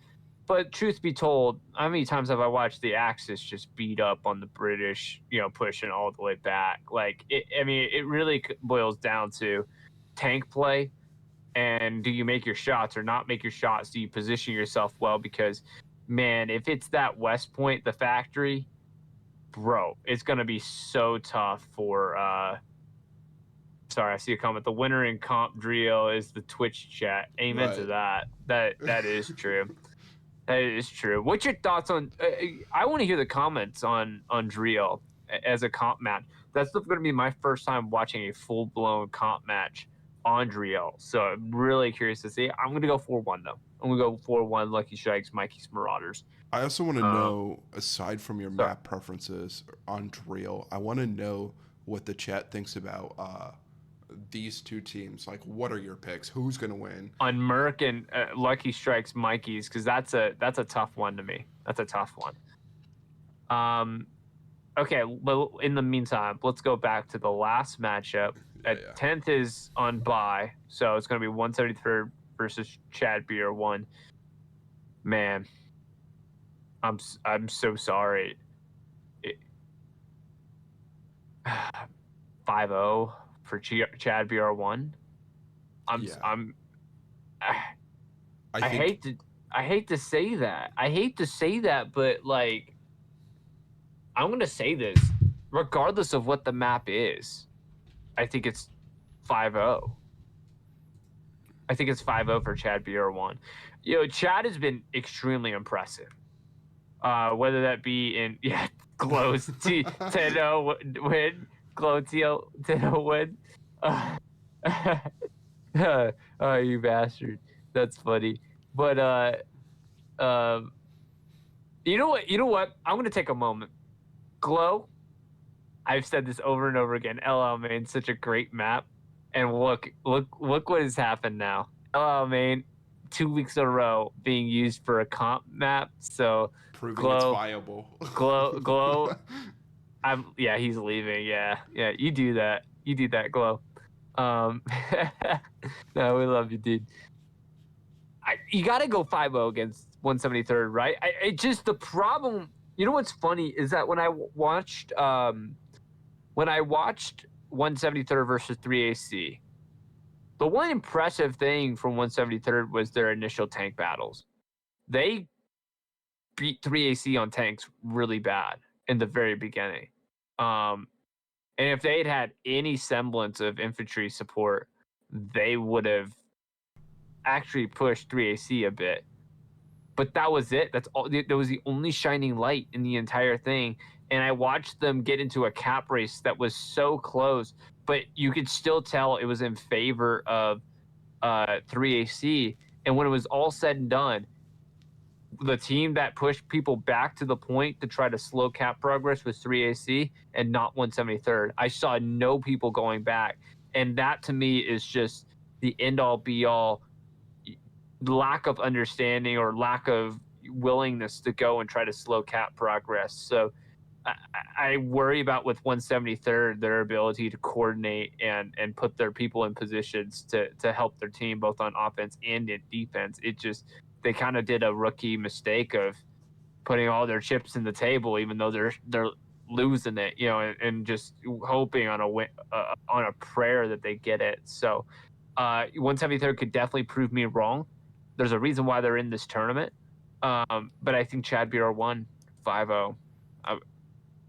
But truth be told, how many times have I watched the Axis just beat up on the British, pushing all the way back? It really boils down to tank play, and do you make your shots or not make your shots? Do you position yourself well? Because, man, if it's that West Point, the factory, bro, it's going to be so tough for sorry, I see a comment. The winner in comp drill is the Twitch chat. Amen to Right. that. That is true. That is true. What's your thoughts on? I want to hear the comments on drill as a comp match. That's going to be my first time watching a full blown comp match on drill. So I'm really curious to see. I'm going to go 4-1 though. I'm going to go 4-1. Lucky Strikes, Mikey's Marauders. I also want to know, aside from your Sorry. map preferences on drill, I want to know what the chat thinks about these two teams. Like, what are your picks? Who's gonna win? On Merc and Lucky Strikes, Mikey's, because that's a tough one to me. That's a tough one. Okay, well, in the meantime, let's go back to the last matchup. Yeah. 10th is on bye, so it's going to be 173rd versus Chad Beer 1. Man, I'm so sorry. 5-0 for Chad BR1. I hate to say that. I hate to say that, but like, I'm gonna say this, regardless of what the map is, I think it's 5-0. I think it's 5-0 for Chad BR1. Chad has been extremely impressive. Whether that be in Glow's 10-0 win, Glow 10-0 win. Oh, you bastard! That's funny. But you know what? I'm gonna take a moment. Glow. I've said this over and over again. LL Main, such a great map, and look what has happened now. LL Main, 2 weeks in a row being used for a comp map. So proving it's viable. Glow. He's leaving. Yeah, you do that, Glow. No, we love you, dude. You got to go 5-0 against 173rd, right? It just, the problem, you know what's funny is that when I watched 173rd versus 3AC, the one impressive thing from 173rd was their initial tank battles. They beat 3AC on tanks really bad in the very beginning. And if they had any semblance of infantry support, they would have actually pushed 3AC a bit. But that was it. That's all. That was the only shining light in the entire thing. And I watched them get into a cap race that was so close, but you could still tell it was in favor of 3AC. And when it was all said and done, the team that pushed people back to the point to try to slow cap progress was 3AC and not 173rd. I saw no people going back. And that to me is just the end all be all lack of understanding or lack of willingness to go and try to slow cap progress. So I worry about with 173rd their ability to coordinate and put their people in positions to help their team both on offense and in defense. It just, they kind of did a rookie mistake of putting all their chips in the table, even though they're losing it, and just hoping on a win, on a prayer that they get it. So 173rd could definitely prove me wrong. There's a reason why they're in this tournament. But I think Chad BR won 5-0.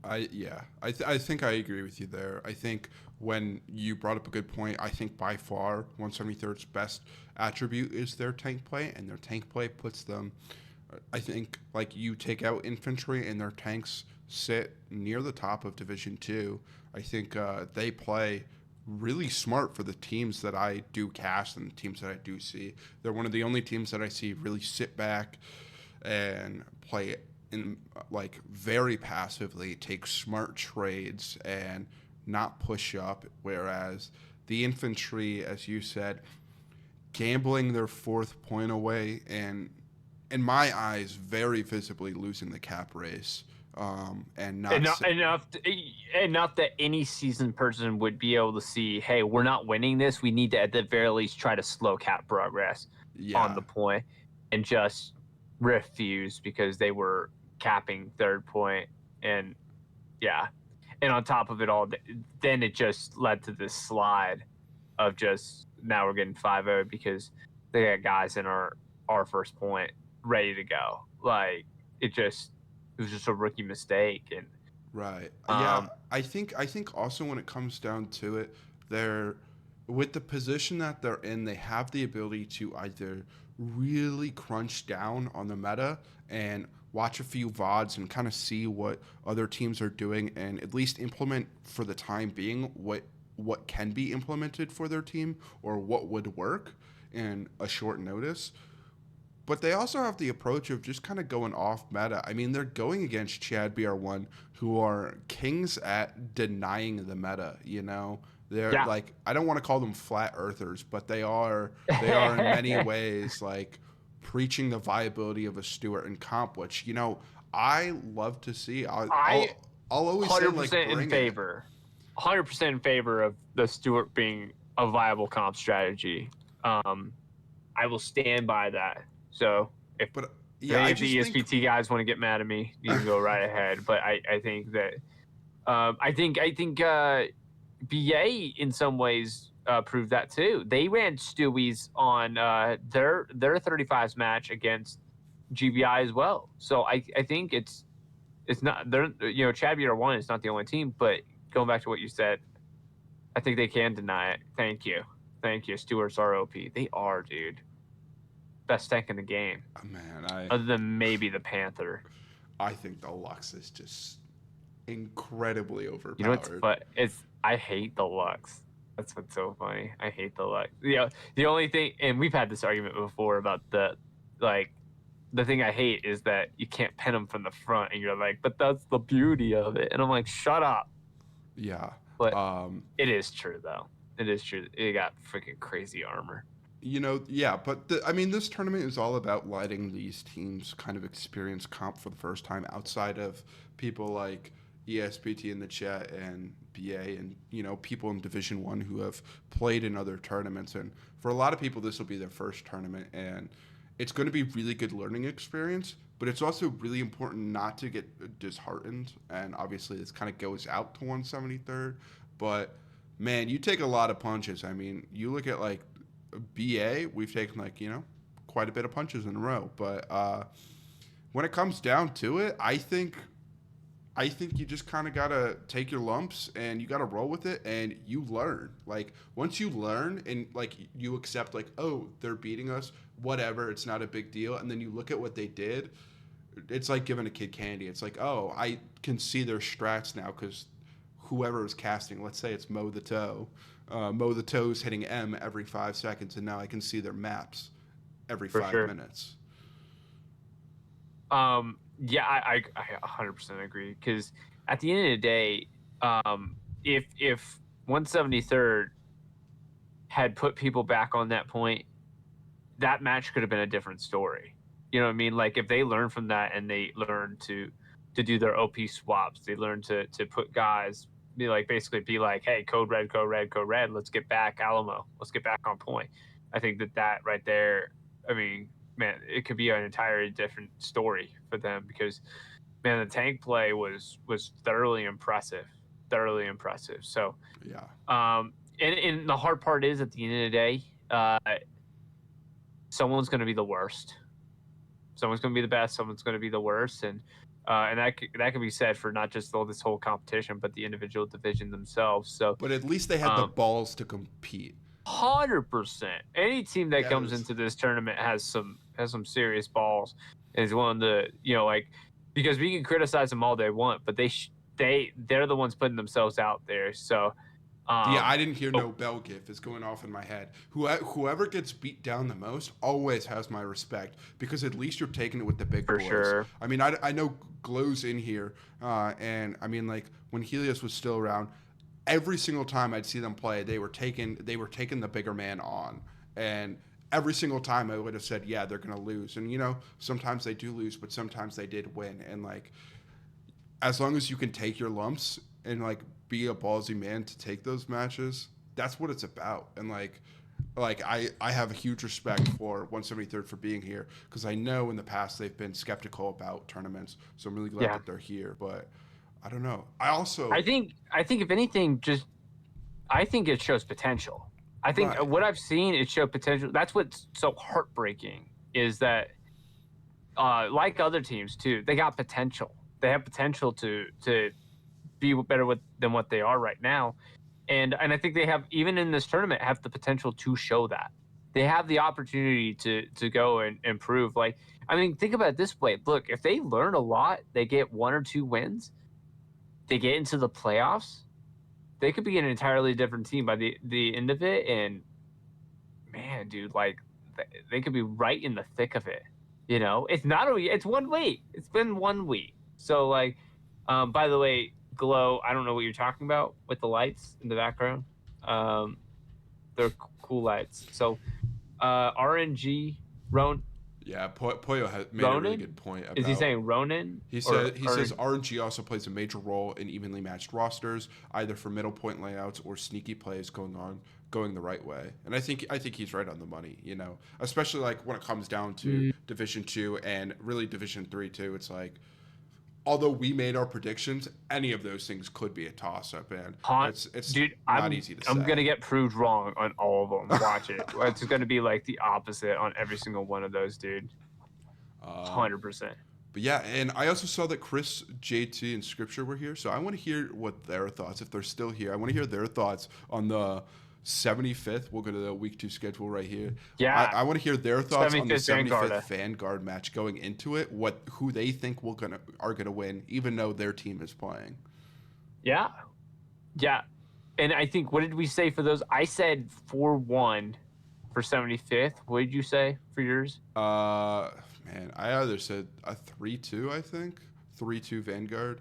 I think I agree with you there. I think when you brought up a good point, I think by far 173rd's best attribute is their tank play, and their tank play puts them. I think like you take out infantry and their tanks sit near the top of Division Two. I think they play really smart for the teams that I do cast and the teams that I do see. They're one of the only teams that I see really sit back and play in like very passively, take smart trades and not push up. Whereas the infantry, as you said, gambling their fourth point away and, in my eyes, very visibly losing the cap race. And not enough that any seasoned person would be able to see, hey, we're not winning this. We need to at the very least try to slow cap progress on the point, and just refuse because they were capping third point. And and on top of it all, then it just led to this slide of just now we're getting 5-0 because they got guys in our first point ready to go. Like it was just a rookie mistake. And right. I think also when it comes down to it, they're with the position that they're in, they have the ability to either really crunch down on the meta and watch a few VODs and kind of see what other teams are doing and at least implement for the time being what can be implemented for their team or what would work in a short notice. But they also have the approach of just kind of going off meta. I mean, they're going against Chad BR1, who are kings at denying the meta, you know? They're like, I don't want to call them flat earthers, but they are in many ways like preaching the viability of a Stewart and comp, which, you know, I love to see. I'll always 100% say like in favor. 100% in favor of the Stewart being a viable comp strategy. I will stand by that. So if any of the ESPT guys want to get mad at me, you can go right ahead. But I think that I think BA in some ways proved that too. They ran Stewies on their 35s match against GBI as well. So I think it's not they're Chad BR1 is not the only team, but going back to what you said, I think they can deny it. Thank you. Stewart's ROP. They are, dude. Best tank in the game. Man, other than maybe the Panther. I think the Lux is just incredibly overpowered. You know I hate the Lux. That's what's so funny. I hate the Lux. The only thing, and we've had this argument before about the thing I hate is that you can't pin them from the front, and you're like, but that's the beauty of it. And I'm like, shut up. Yeah. But it is true though. It is true. It got freaking crazy armor. You know, yeah, but this tournament is all about letting these teams kind of experience comp for the first time outside of people like ESPT in the chat and BA and, you know, people in Division 1 who have played in other tournaments. And for a lot of people, this will be their first tournament. And it's going to be really good learning experience, but it's also really important not to get disheartened. And obviously, this kind of goes out to 173rd. But, man, you take a lot of punches. I mean, you look at, like, BA, we've taken like, you know, quite a bit of punches in a row. But when it comes down to it, I think you just kind of got to take your lumps and you got to roll with it and you learn. Like once you learn and like you accept like, oh, they're beating us, whatever, it's not a big deal. And then you look at what they did. It's like giving a kid candy. It's like, oh, I can see their strats now because whoever is casting, let's say it's Mo the Toe. Mo the Toe's hitting M every 5 seconds, and now I can see their maps every 5 minutes. Yeah, I 100% agree because at the end of the day, if 173rd had put people back on that point, that match could have been a different story. You know what I mean? Like if they learn from that and they learn to do their OP swaps, they learn to put guys. Be like, hey, code red, let's get back Alamo, let's get back on point. I think that right there, I mean, man, it could be an entirely different story for them because, man, the tank play was thoroughly impressive. So yeah, and the hard part is at the end of the day, someone's going to be the worst. Someone's going to be the best. Someone's going to be the worst, and that could be said for not just this whole competition, but the individual division themselves. So, But at least they had the balls to compete. 100%. Any team that comes into this tournament has some serious balls. Is one of the because we can criticize them all they want, but they're the ones putting themselves out there. So. I didn't hear no bell gif is going off in my head. Whoever gets beat down the most always has my respect because at least you're taking it with the big boys. Sure. I mean, I know Glow's in here, and I mean, like when Helios was still around, every single time I'd see them play, they were taking the bigger man on, and every single time I would have said, yeah, they're gonna lose, and sometimes they do lose, but sometimes they did win, and like as long as you can take your lumps and like be a ballsy man to take those matches, that's what it's about. And like I have a huge respect for 173rd for being here because I know in the past they've been skeptical about tournaments, so I'm really glad that they're here. But I don't know. I think if anything, I think it shows potential. I think what I've seen, it showed potential. That's what's so heartbreaking is that like other teams too, they got potential. They have potential to be better than what they are right now, and I think they have, even in this tournament, have the potential to show that they have the opportunity to go and improve. Like, I mean, think about it this way: look, if they learn a lot, they get 1 or 2 wins, they get into the playoffs, they could be an entirely different team by the end of it. And man, dude, like they could be right in the thick of it. It's not it's 1 week. It's been 1 week, so like, by the way. Glow, I don't know what you're talking about with the lights in the background. They're cool lights. So, RNG, Yeah, Poyo has made a really good point. Is he saying Ronin? He says RNG also plays a major role in evenly matched rosters, either for middle point layouts or sneaky plays going the right way. And I think he's right on the money. Especially like when it comes down to Division 2 and really Division 3 too. It's like, although we made our predictions, any of those things could be a toss-up, and it's not easy to say. I'm going to get proved wrong on all of them. Watch it. It's going to be like the opposite on every single one of those, dude. 100%. But yeah, and I also saw that Chris, JT, and Scripture were here, so I want to hear what their thoughts, if they're still here. I want to hear their thoughts on the 75th. We'll go to the week 2 schedule right here. Yeah, I want to hear their thoughts on the 75th Vanguard match going into it. Who they think are gonna win, even though their team is playing. Yeah. And I think, what did we say for those? I said 4-1 for 75th. What did you say for yours? Man, I either said a 3-2. I think 3-2 Vanguard.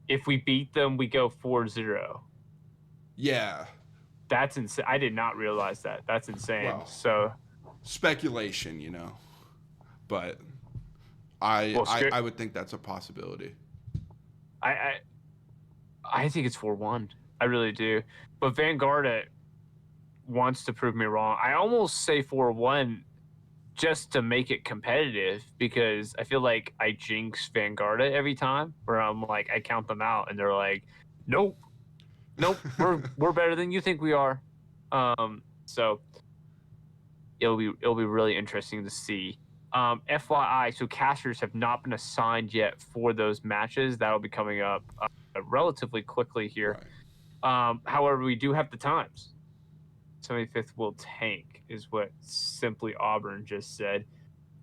If we beat them, we go 4-0. Yeah. That's insane. I did not realize that. That's insane. Well, so speculation, but I would think that's a possibility. I think it's 4-1. I really do. But Vanguard wants to prove me wrong. I almost say 4-1 just to make it competitive because I feel like I jinx Vanguard every time where I'm like, I count them out and they're like, nope, we're better than you think we are. So it'll be really interesting to see. FYI, so casters have not been assigned yet for those matches. That'll be coming up relatively quickly here. Right. However, we do have the times. 75th will tank, is what Simply Auburn just said.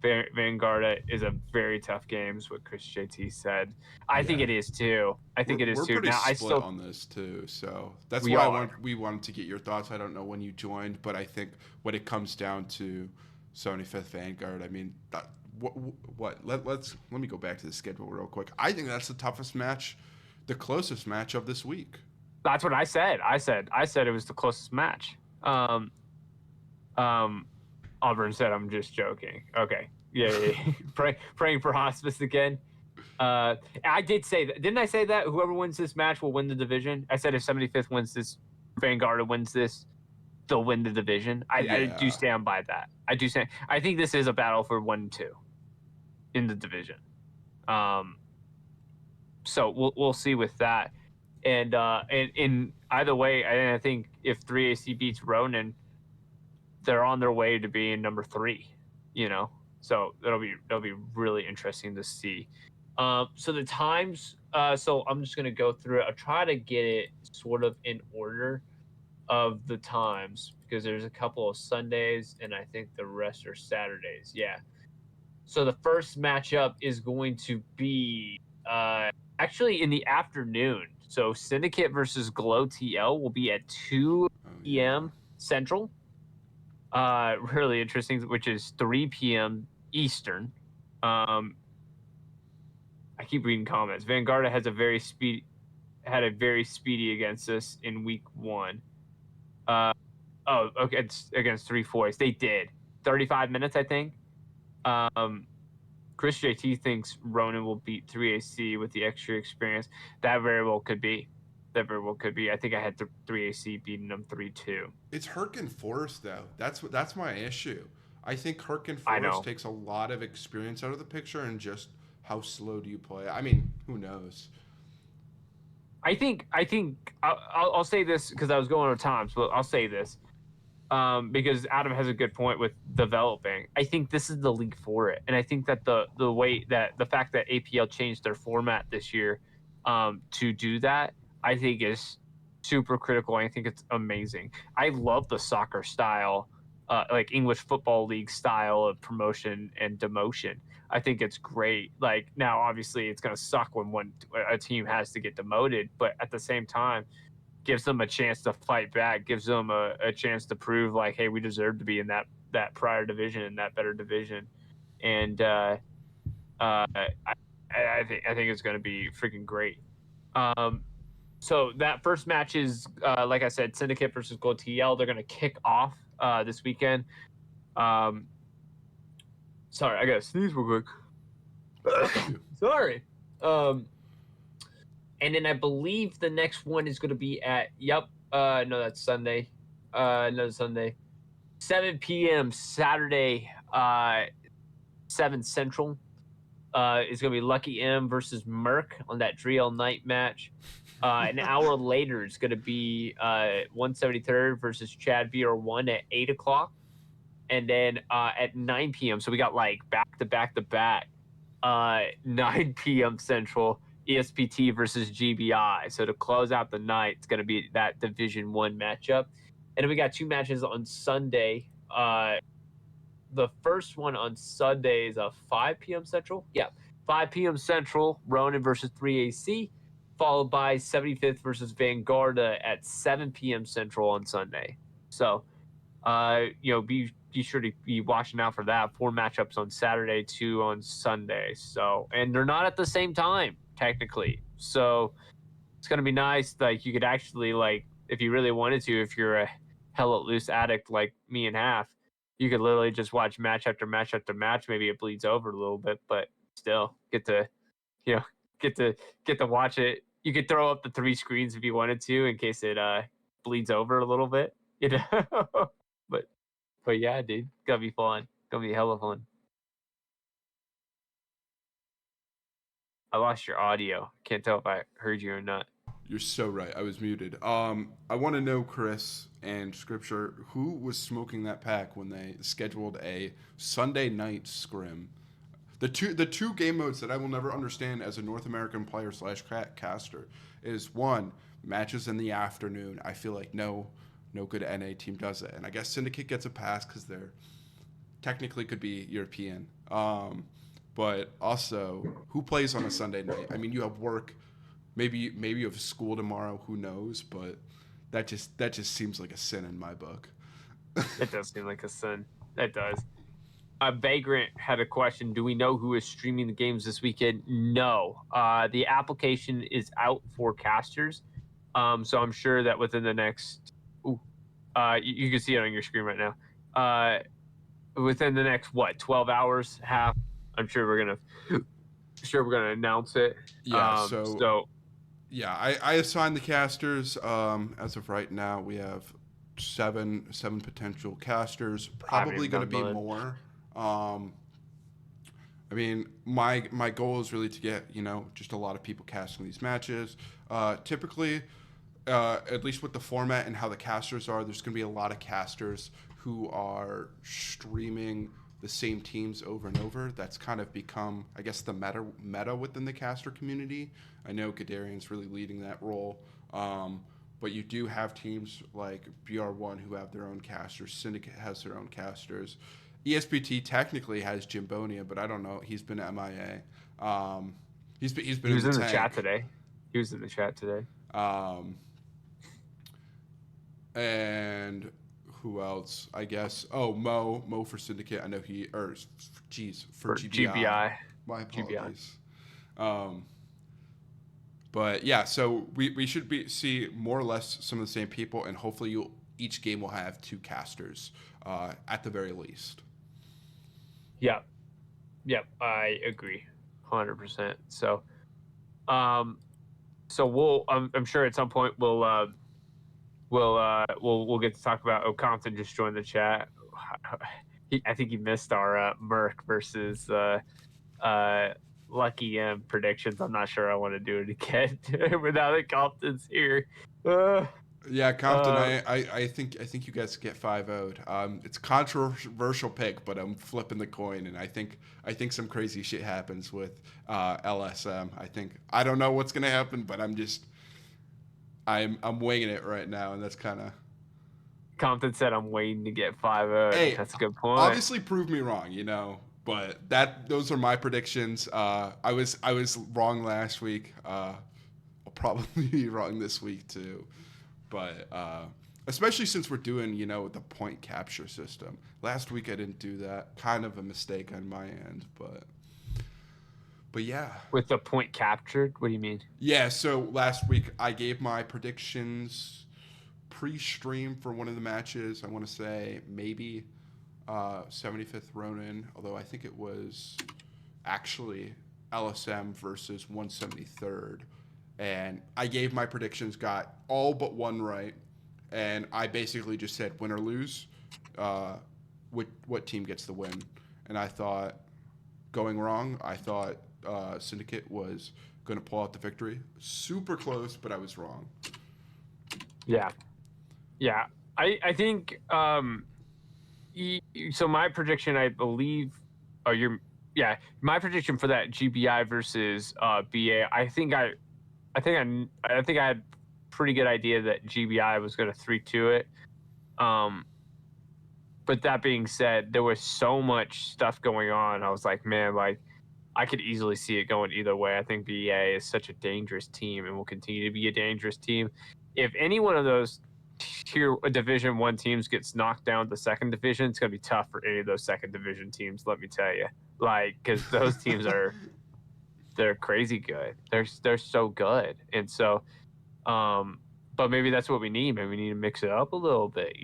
Vanguard is a very tough game, is what Chris JT said. I think it is too. I think it is too. We're pretty split on this too, so that's why we wanted to get your thoughts. I don't know when you joined, but I think when it comes down to 75th Vanguard, I mean, let me go back to the schedule real quick. I think that's the toughest match, the closest match of this week. That's what I said. I said it was the closest match. Auburn said, I'm just joking. Okay. Yeah. Praying for hospice again. I did say that. Didn't I say that? Whoever wins this match will win the division. I said if 75th wins this, Vanguard wins this, they'll win the division. I do stand by that. I think this is a battle for 1-2 in the division. So we'll see with that. And in either way, I think if 3AC beats Ronin, they're on their way to being number 3. You know, so it'll be really interesting to see. So the times. So I'm just gonna go through it. I'll try to get it sort of in order of the times because there's a couple of Sundays and I think the rest are Saturdays. Yeah. So the first matchup is going to be actually in the afternoon. So Syndicate versus Glow TL will be at 2 p.m. Central. Really interesting, which is 3 p.m. Eastern. I keep reading comments. Vanguard has had a very speedy against us in week 1. Oh, okay, it's against 3 fours. They did 35 minutes, I think. Chris JT thinks Ronan will beat 3AC with the extra experience. That very well could be. That very well could be. I think I had 3AC beating them 3-2. It's Herc Forest though. That's my issue. I think Herc I know. Forest takes a lot of experience out of the picture, and just how slow do you play? I mean, who knows? I think I'll say this because I was going over times, but I'll say this because Adam has a good point with developing. I think this is the league for it, and I think that the way that the fact that APL changed their format this year to do that, I think is super critical. I think it's amazing. I love the soccer style, like English Football League style of promotion and demotion. I think it's great. Like now, obviously, it's gonna suck when a team has to get demoted, but at the same time, gives them a chance to fight back, gives them a chance to prove like, hey, we deserve to be in that prior division, in that better division, and I think it's going to be freaking great. So that first match is like I said, Syndicate versus Gold TL. They're going to kick off this weekend. Sorry, I got to sneeze real quick. Sorry. And then I believe the next one is going to be at, no, that's Sunday. No, Sunday. 7 p.m. Saturday, 7 Central. Is going to be Lucky M versus Merc on that Driel night match. An hour later, it's going to be 173rd versus Chad BR1 at 8 o'clock. And then at 9 p.m., so we got like back to back to back, 9 p.m. Central, ESPT versus GBI. So to close out the night, it's going to be that Division 1 matchup. And then we got 2 matches on Sunday. The first one on Sunday is 5 p.m. Central. Yeah, 5 p.m. Central, Ronan versus 3AC, followed by 75th versus Vanguard at 7 p.m. Central on Sunday. So, be sure to be watching out for that. 4 matchups on Saturday, 2 on Sunday. So, and they're not at the same time technically. So, it's gonna be nice. Like you could actually if you really wanted to, if you're a hella loose addict like me and Half, you could literally just watch match after match after match. Maybe it bleeds over a little bit, but still get to get to watch it. You could throw up the 3 screens if you wanted to in case it bleeds over a little bit. But yeah, dude, gonna be fun. Gonna be hella fun. I lost your audio. Can't tell if I heard you or not. You're so right. I was muted. I want to know, Chris and Scripture, who was smoking that pack when they scheduled a Sunday night scrim? The two game modes that I will never understand as a North American player / caster is one, matches in the afternoon. I feel like no good NA team does it, and I guess Syndicate gets a pass because they're technically could be European. But also, who plays on a Sunday night? I mean, you have work. Maybe you have school tomorrow. Who knows? But that just seems like a sin in my book. It does seem like a sin. It does. Vagrant had a question. Do we know who is streaming the games this weekend? No. The application is out for casters. So I'm sure that within the next, you can see it on your screen right now. Within the next 12 hours, Half. I'm sure we're gonna announce it. Yeah. Yeah, I assigned the casters. As of right now, we have seven potential casters. Probably going to be more. I mean, my goal is really to get just a lot of people casting these matches. Typically, at least with the format and how the casters are, there's going to be a lot of casters who are streaming the same teams over and over. That's kind of become, I guess, the meta within the caster community. I know Gadarian's really leading that role. But you do have teams like BR1 who have their own casters. Syndicate has their own casters. ESPT technically has Jimbonia, but I don't know. He's been MIA. He's been He was in the tank. chat today. He was in the chat today. And who else? I guess. Oh, Mo for Syndicate. I know for GBI. My apologies. GBI. But yeah, so we should see more or less some of the same people, and hopefully each game will have 2 casters at the very least. Yeah, I agree, 100%. So, we'll I'm sure at some point we'll get to talk about. Compton just joined the chat. I think he missed our Merc versus Lucky M predictions. I'm not sure I want to do it again without it. Compton's here. Yeah, Compton. I think you guys get 5-0'd. It's a controversial pick, but I'm flipping the coin, and I think some crazy shit happens with LSM. I don't know what's gonna happen, but I'm winging it right now, and that's kind of. Compton said I'm waiting to get 5-0. Hey, that's a good point. Obviously, prove me wrong, But those are my predictions. I was wrong last week. I'll probably be wrong this week too. But especially since we're doing, the point capture system. Last week I didn't do that. Kind of a mistake on my end, but yeah. With the point captured, what do you mean? Yeah, so last week I gave my predictions pre-stream for one of the matches. I want to say maybe 75th Ronin, although I think it was actually LSM versus 173rd. And I gave my predictions, got all but one right, and I basically just said win or lose, what team gets the win. And I thought, going wrong, I thought Syndicate was going to pull out the victory. Super close, but I was wrong. Yeah. I think so my prediction, I believe, my prediction for that GBI versus BA, I think I had pretty good idea that GBI was going to 3-2 it. But that being said, there was so much stuff going on. I was like, man, I could easily see it going either way. I think BA is such a dangerous team and will continue to be a dangerous team. If any one of those Division 1 teams gets knocked down to second division, it's going to be tough for any of those second division teams, let me tell you. Because those teams they're crazy good. They're so good. And so, but maybe that's what we need. Maybe we need to mix it up a little bit,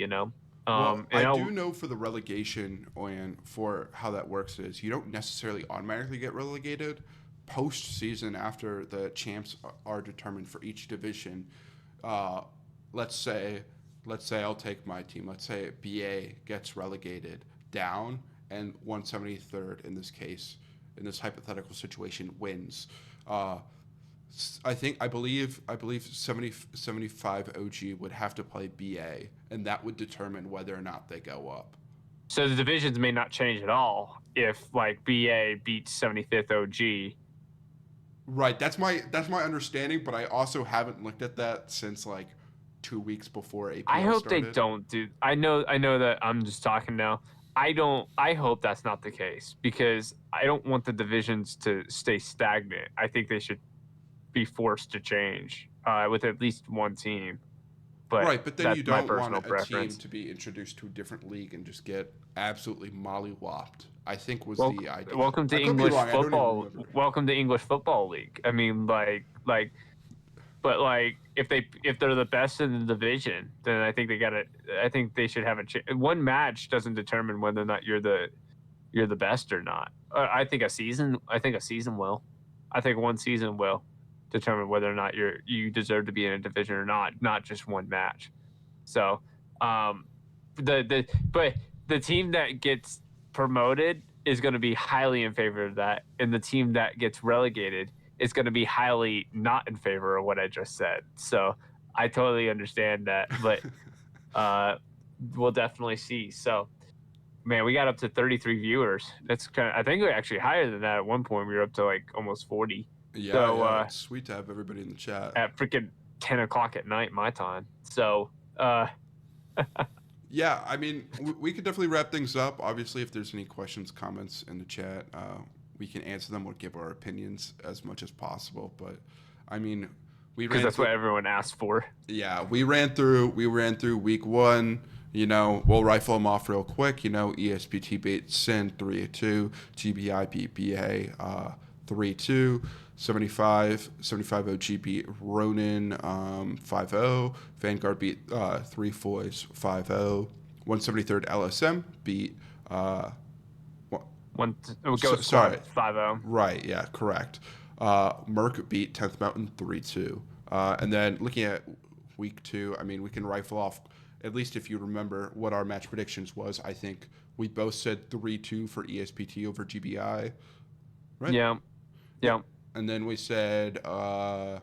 Well, I do know for the relegation and for how that works is you don't necessarily automatically get relegated. Post-season, after the champs are determined for each division, let's say I'll take my team. Let's say BA gets relegated down and 173rd in this case, in this hypothetical situation, wins. I believe 75 OG would have to play BA, and that would determine whether or not they go up. So the divisions may not change at all if BA beats 75th OG. Right, that's my understanding, but I also haven't looked at that since 2 weeks before APL I hope started. they don't do. I know that I'm just talking now. I hope that's not the case because I don't want the divisions to stay stagnant. I think they should be forced to change with at least one team. But then you don't want a team to be introduced to a different league and just get absolutely mollywopped. I think was the idea. Welcome to English football. Welcome to English Football League. I mean, but if they're the best in the division, then I think they should have a one match doesn't determine whether or not you're the best or not. I think a season will. I think one season will determine whether or not you deserve to be in a division or not just one match. So, but the team that gets promoted is going to be highly in favor of that, and the team that gets relegated is going to be highly not in favor of what I just said. So I totally understand that, but we'll definitely see. So, man, we got up to 33 viewers. That's kind of, I think we're actually higher than that at one point. We were up to like almost 40. Yeah, So, yeah. It's sweet to have everybody in the chat. at freaking 10 o'clock at night, my time. So, Yeah, I mean, we could definitely wrap things up. Obviously, if there's any questions, comments in the chat, we can answer them or give our opinions as much as possible. But I mean, we because ran that's through. what everyone asked for. Yeah, we ran through week one. We'll rifle them off real quick. ESPT beat Sin 3-2, GBI beat BA 3-2, 75 OG beat Ronin 5-0, Vanguard beat 3 Foys 5-0, 173rd LSM beat One so- sorry. 5-0. Right, yeah, correct. Merc beat 10th Mountain 3-2. And then looking at week two, I mean, we can rifle off, at least if you remember what our match predictions was. I think we both said 3-2 for ESPT over GBI, right? Yeah. Yeah. And then we said, I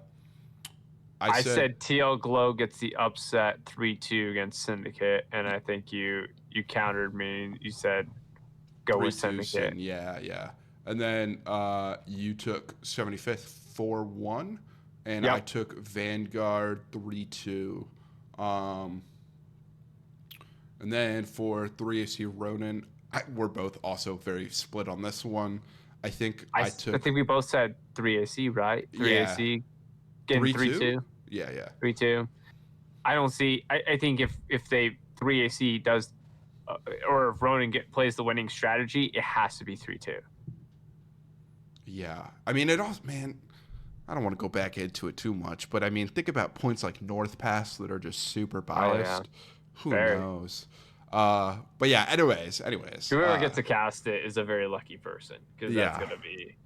said TL Glow gets the upset 3-2 against Syndicate, and I think you countered me. You said go with 3-2 Syndicate. Sin, yeah. And then you took 75th 4-1, and Yep. I took Vanguard 3-2. And then for 3AC Ronin, we're both also very split on this one. I think I took I think we both said 3AC, right? 3AC getting 3-2. Yeah. 3-2. I don't see. I think if they 3AC does, or if Ronin plays the winning strategy, it has to be 3-2. Yeah. I mean, it also, man, I don't want to go back into it too much, but I mean, think about points like North Pass that are just super biased. Who Very. knows? But yeah, anyways. Whoever gets to cast it is a very lucky person, because that's Yeah. going to be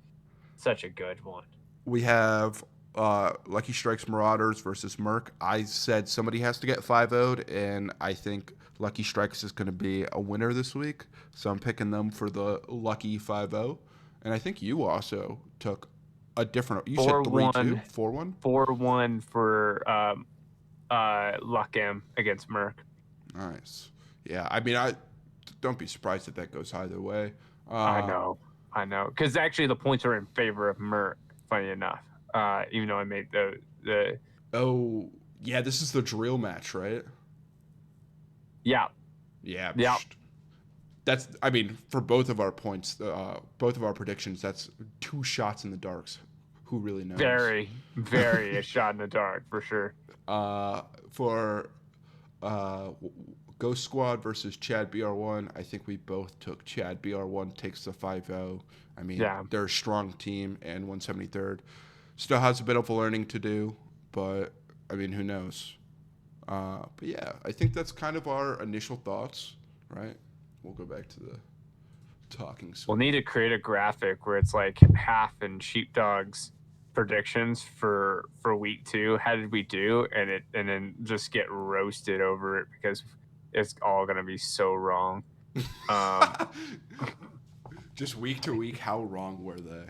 such a good one. We have Lucky Strikes Marauders versus Merc. I said somebody has to get 5-0'd, and I think Lucky Strikes is going to be a winner this week. So I'm picking them for the lucky 5-0. And I think you also took a different. You said 3-2, 4-1. 4-1 for Luck M against Merc. Nice. Yeah, I mean, I don't be surprised if that goes either way. I know, because actually the points are in favor of Merc. Funny enough, even though I made the. Oh yeah, this is the drill match, right? Yeah. Yeah. Yeah. That's. I mean, for both of our points, both of our predictions, that's 2 shots in the darks. Who really knows? Very a shot in the dark for sure. For Ghost Squad versus Chad BR1, I think we both took Chad BR1 takes the 5-0. I mean, they're a strong team, and 173rd still has a bit of learning to do, but I mean, who knows? But yeah, I think that's kind of our initial thoughts, right? We'll go back to the talking. We'll need to create a graphic where it's like half and Sheepdog's predictions for week 2. How did we do? And then just get roasted over it, because it's all gonna be so wrong. Just week to week, how wrong were they?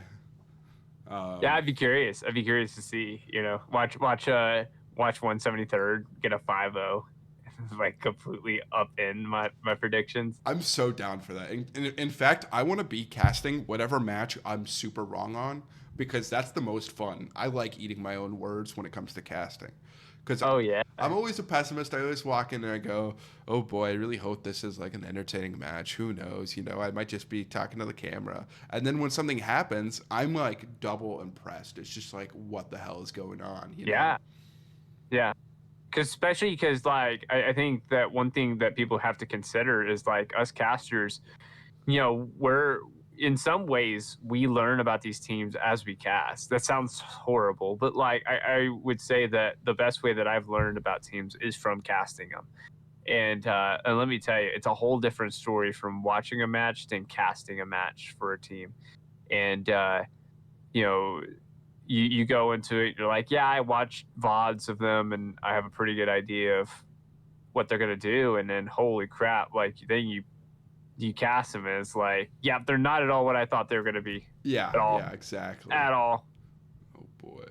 Yeah, I'd be curious. I'd be curious to see. Watch 173rd get a 5-0, like completely upend my predictions. I'm so down for that. In fact, I want to be casting whatever match I'm super wrong on, because that's the most fun. I like eating my own words when it comes to casting. Because I'm always a pessimist. I always walk in and I go, oh boy, I really hope this is like an entertaining match. Who knows? I might just be talking to the camera. And then when something happens, I'm like double impressed. It's just like, what the hell is going on? Yeah. Especially because like I think that one thing that people have to consider is like us casters, we're in some ways we learn about these teams as we cast. That sounds horrible, but like I would say that the best way that I've learned about teams is from casting them. And let me tell you, it's a whole different story from watching a match than casting a match for a team. And you go into it, you're like, yeah, I watched VODs of them and I have a pretty good idea of what they're gonna do, and then holy crap, like then you cast them and it's like, yeah, they're not at all what I thought they were gonna be. Yeah, at all. Yeah, exactly. At all. Oh boy.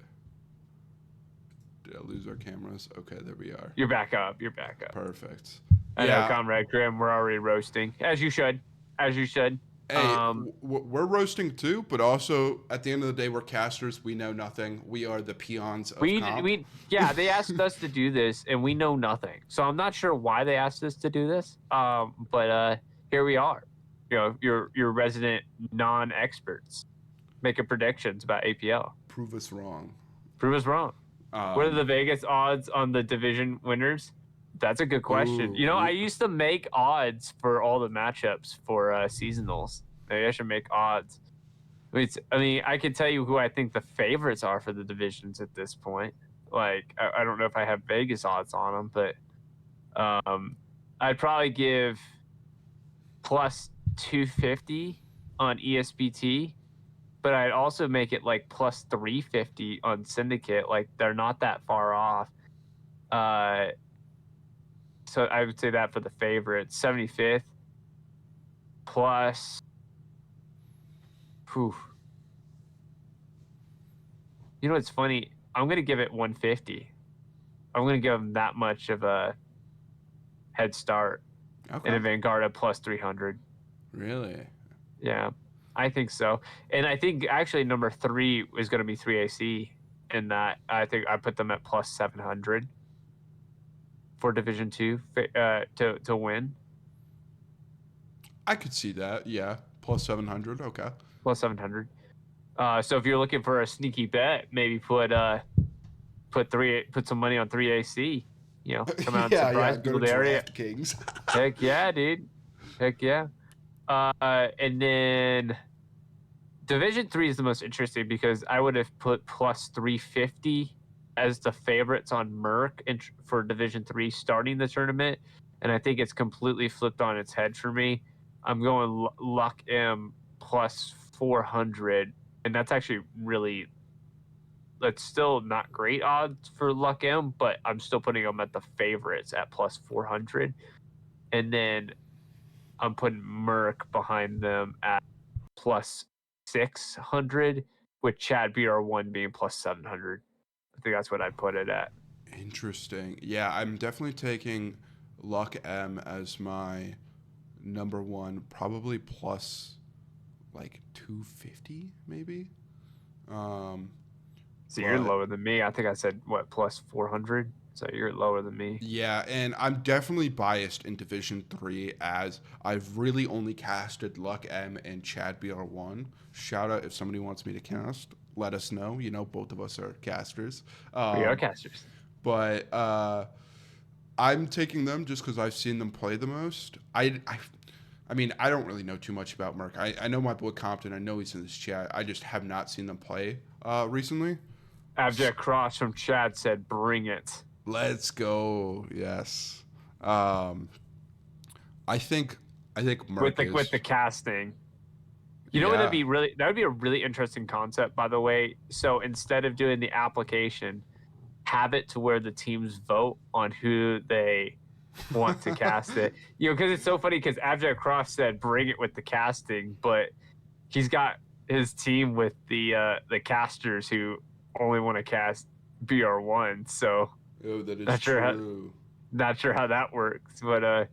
Did I lose our cameras? Okay, there we are. You're back up. You're back up. Perfect. I know, Comrade Grim. We're already roasting, as you should. As you should. Hey, we're roasting too, but also at the end of the day, we're casters. We know nothing. We are the peons of comp. Yeah, they asked us to do this, and we know nothing. So I'm not sure why they asked us to do this. But here we are. You know, your resident non-experts making predictions about APL. Prove us wrong. Prove us wrong. What are the Vegas odds on the division winners? That's a good question. Ooh. I used to make odds for all the matchups for seasonals. Maybe I should make odds. I mean, I can tell you who I think the favorites are for the divisions at this point. Like, I don't know if I have Vegas odds on them, but I'd probably give plus 250 on ESPT, but I'd also make it like plus 350 on Syndicate. Like, they're not that far off. So I would say that for the favorites, 75th plus. Whew. You know what's funny? I'm gonna give it 150. I'm gonna give them that much of a head start. Okay. And a Vanguard at plus 300. Really? Yeah, I think so. And I think actually number 3 is gonna be 3AC. In that, I think I put them at plus 700. For Division 2 to win. I could see that. Yeah, plus 700. Okay. Plus 700. So if you're looking for a sneaky bet, maybe put some money on 3AC. You know, come out and surprise people there. Kings. Heck yeah, dude. Heck yeah. And then Division 3 is the most interesting because I would have put plus 350 as the favorites on Merc for Division 3 starting the tournament, and I think it's completely flipped on its head for me. I'm going Luck M plus 400, and that's actually that's still not great odds for Luck M, but I'm still putting them at the favorites at plus 400, and then I'm putting Merc behind them at plus 600, with Chad BR1 being plus 700. I think that's what I'd put it at. Interesting. Yeah, I'm definitely taking Luck M as my number one, probably plus like 250 maybe. So you're lower than me. I think I said what, plus 400. So you're lower than me. Yeah, and I'm definitely biased in Division 3 as I've really only casted Luck M and Chad BR1. Shout out if somebody wants me to cast. Let us know. You know, both of us are casters. We are casters. But I'm taking them just because I've seen them play the most. I mean, I don't really know too much about Merc. I know my boy Compton. I know he's in this chat. I just have not seen them play recently. Abject Cross from Chad said, "Bring it." Let's go. Yes. I think Merc with the casting. You know what that'd be a really interesting concept, by the way. So instead of doing the application, have it to where the teams vote on who they want to cast it. You know, because it's so funny because Abject Cross said bring it with the casting, but he's got his team with the casters who only want to cast BR1. So that is true. Not sure how that works, but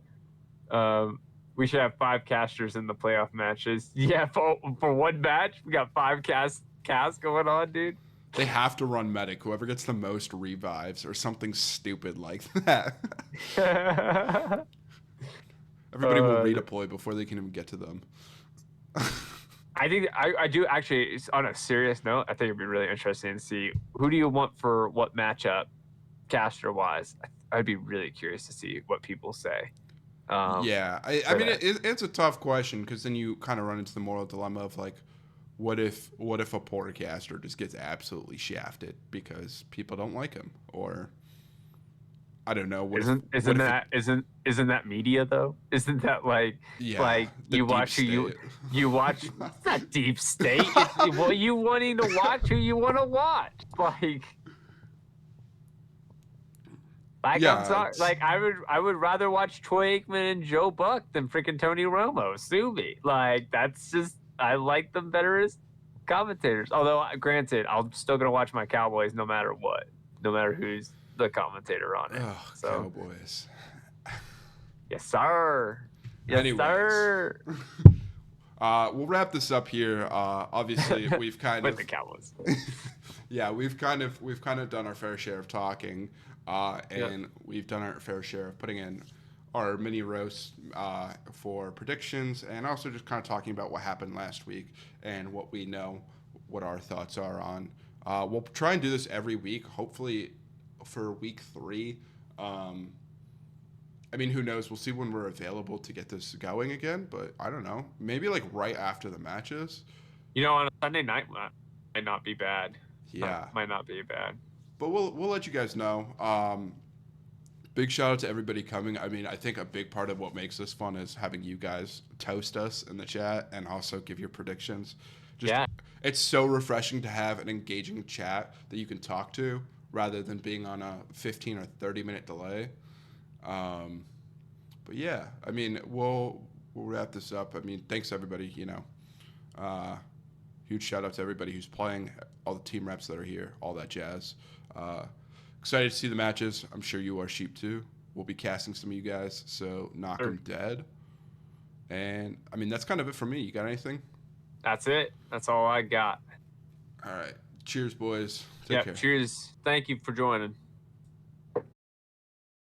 we should have 5 casters in the playoff matches. Yeah, for one match, we got 5 casts going on, dude. They have to run medic. Whoever gets the most revives or something stupid like that. Everybody will redeploy before they can even get to them. I think I do actually, on a serious note, I think it'd be really interesting to see who do you want for what matchup, caster-wise. I'd be really curious to see what people say. I mean, it's a tough question because then you kind of run into the moral dilemma of like, what if a poor caster just gets absolutely shafted because people don't like him, or I don't know. Isn't that media though? Isn't that like you watch who you watch? It's not deep state. It's, well, you wanting to watch who you want to watch, I'm sorry. Like I would rather watch Troy Aikman and Joe Buck than freaking Tony Romo. Sue me. Like that's just I like them better as commentators. Although granted, I'm still gonna watch my Cowboys no matter what. no matter who's the commentator on it. Oh, So Cowboys. yes, sir. Yes, Anyways, sir. we'll wrap this up here. Obviously, we've kind With of the Cowboys. yeah, we've kind of done our fair share of talking, and we've done our fair share of putting in our mini roast for predictions, and also just kind of talking about what happened last week and what we know, what our thoughts are on. We'll try and do this every week, hopefully for week 3. I mean, who knows? We'll see when we're available to get this going again, but I don't know. Maybe like right after the matches. On a Sunday night might not be bad. Yeah. Might not be bad. But we'll let you guys know. Big shout out to everybody coming. I mean, I think a big part of what makes this fun is having you guys toast us in the chat and also give your predictions. It's so refreshing to have an engaging chat that you can talk to rather than being on a 15 or 30-minute delay. But yeah, I mean, we'll wrap this up. I mean, thanks everybody. Huge shout out to everybody who's playing, all the team reps that are here, all that jazz. Excited to see the matches. I'm sure you are, Sheep, too. We'll be casting some of you guys, so knock 'em dead. And I mean, that's kind of it for me. You got anything? That's it. That's all I got. All right. Cheers, boys. Take care. Cheers. Thank you for joining.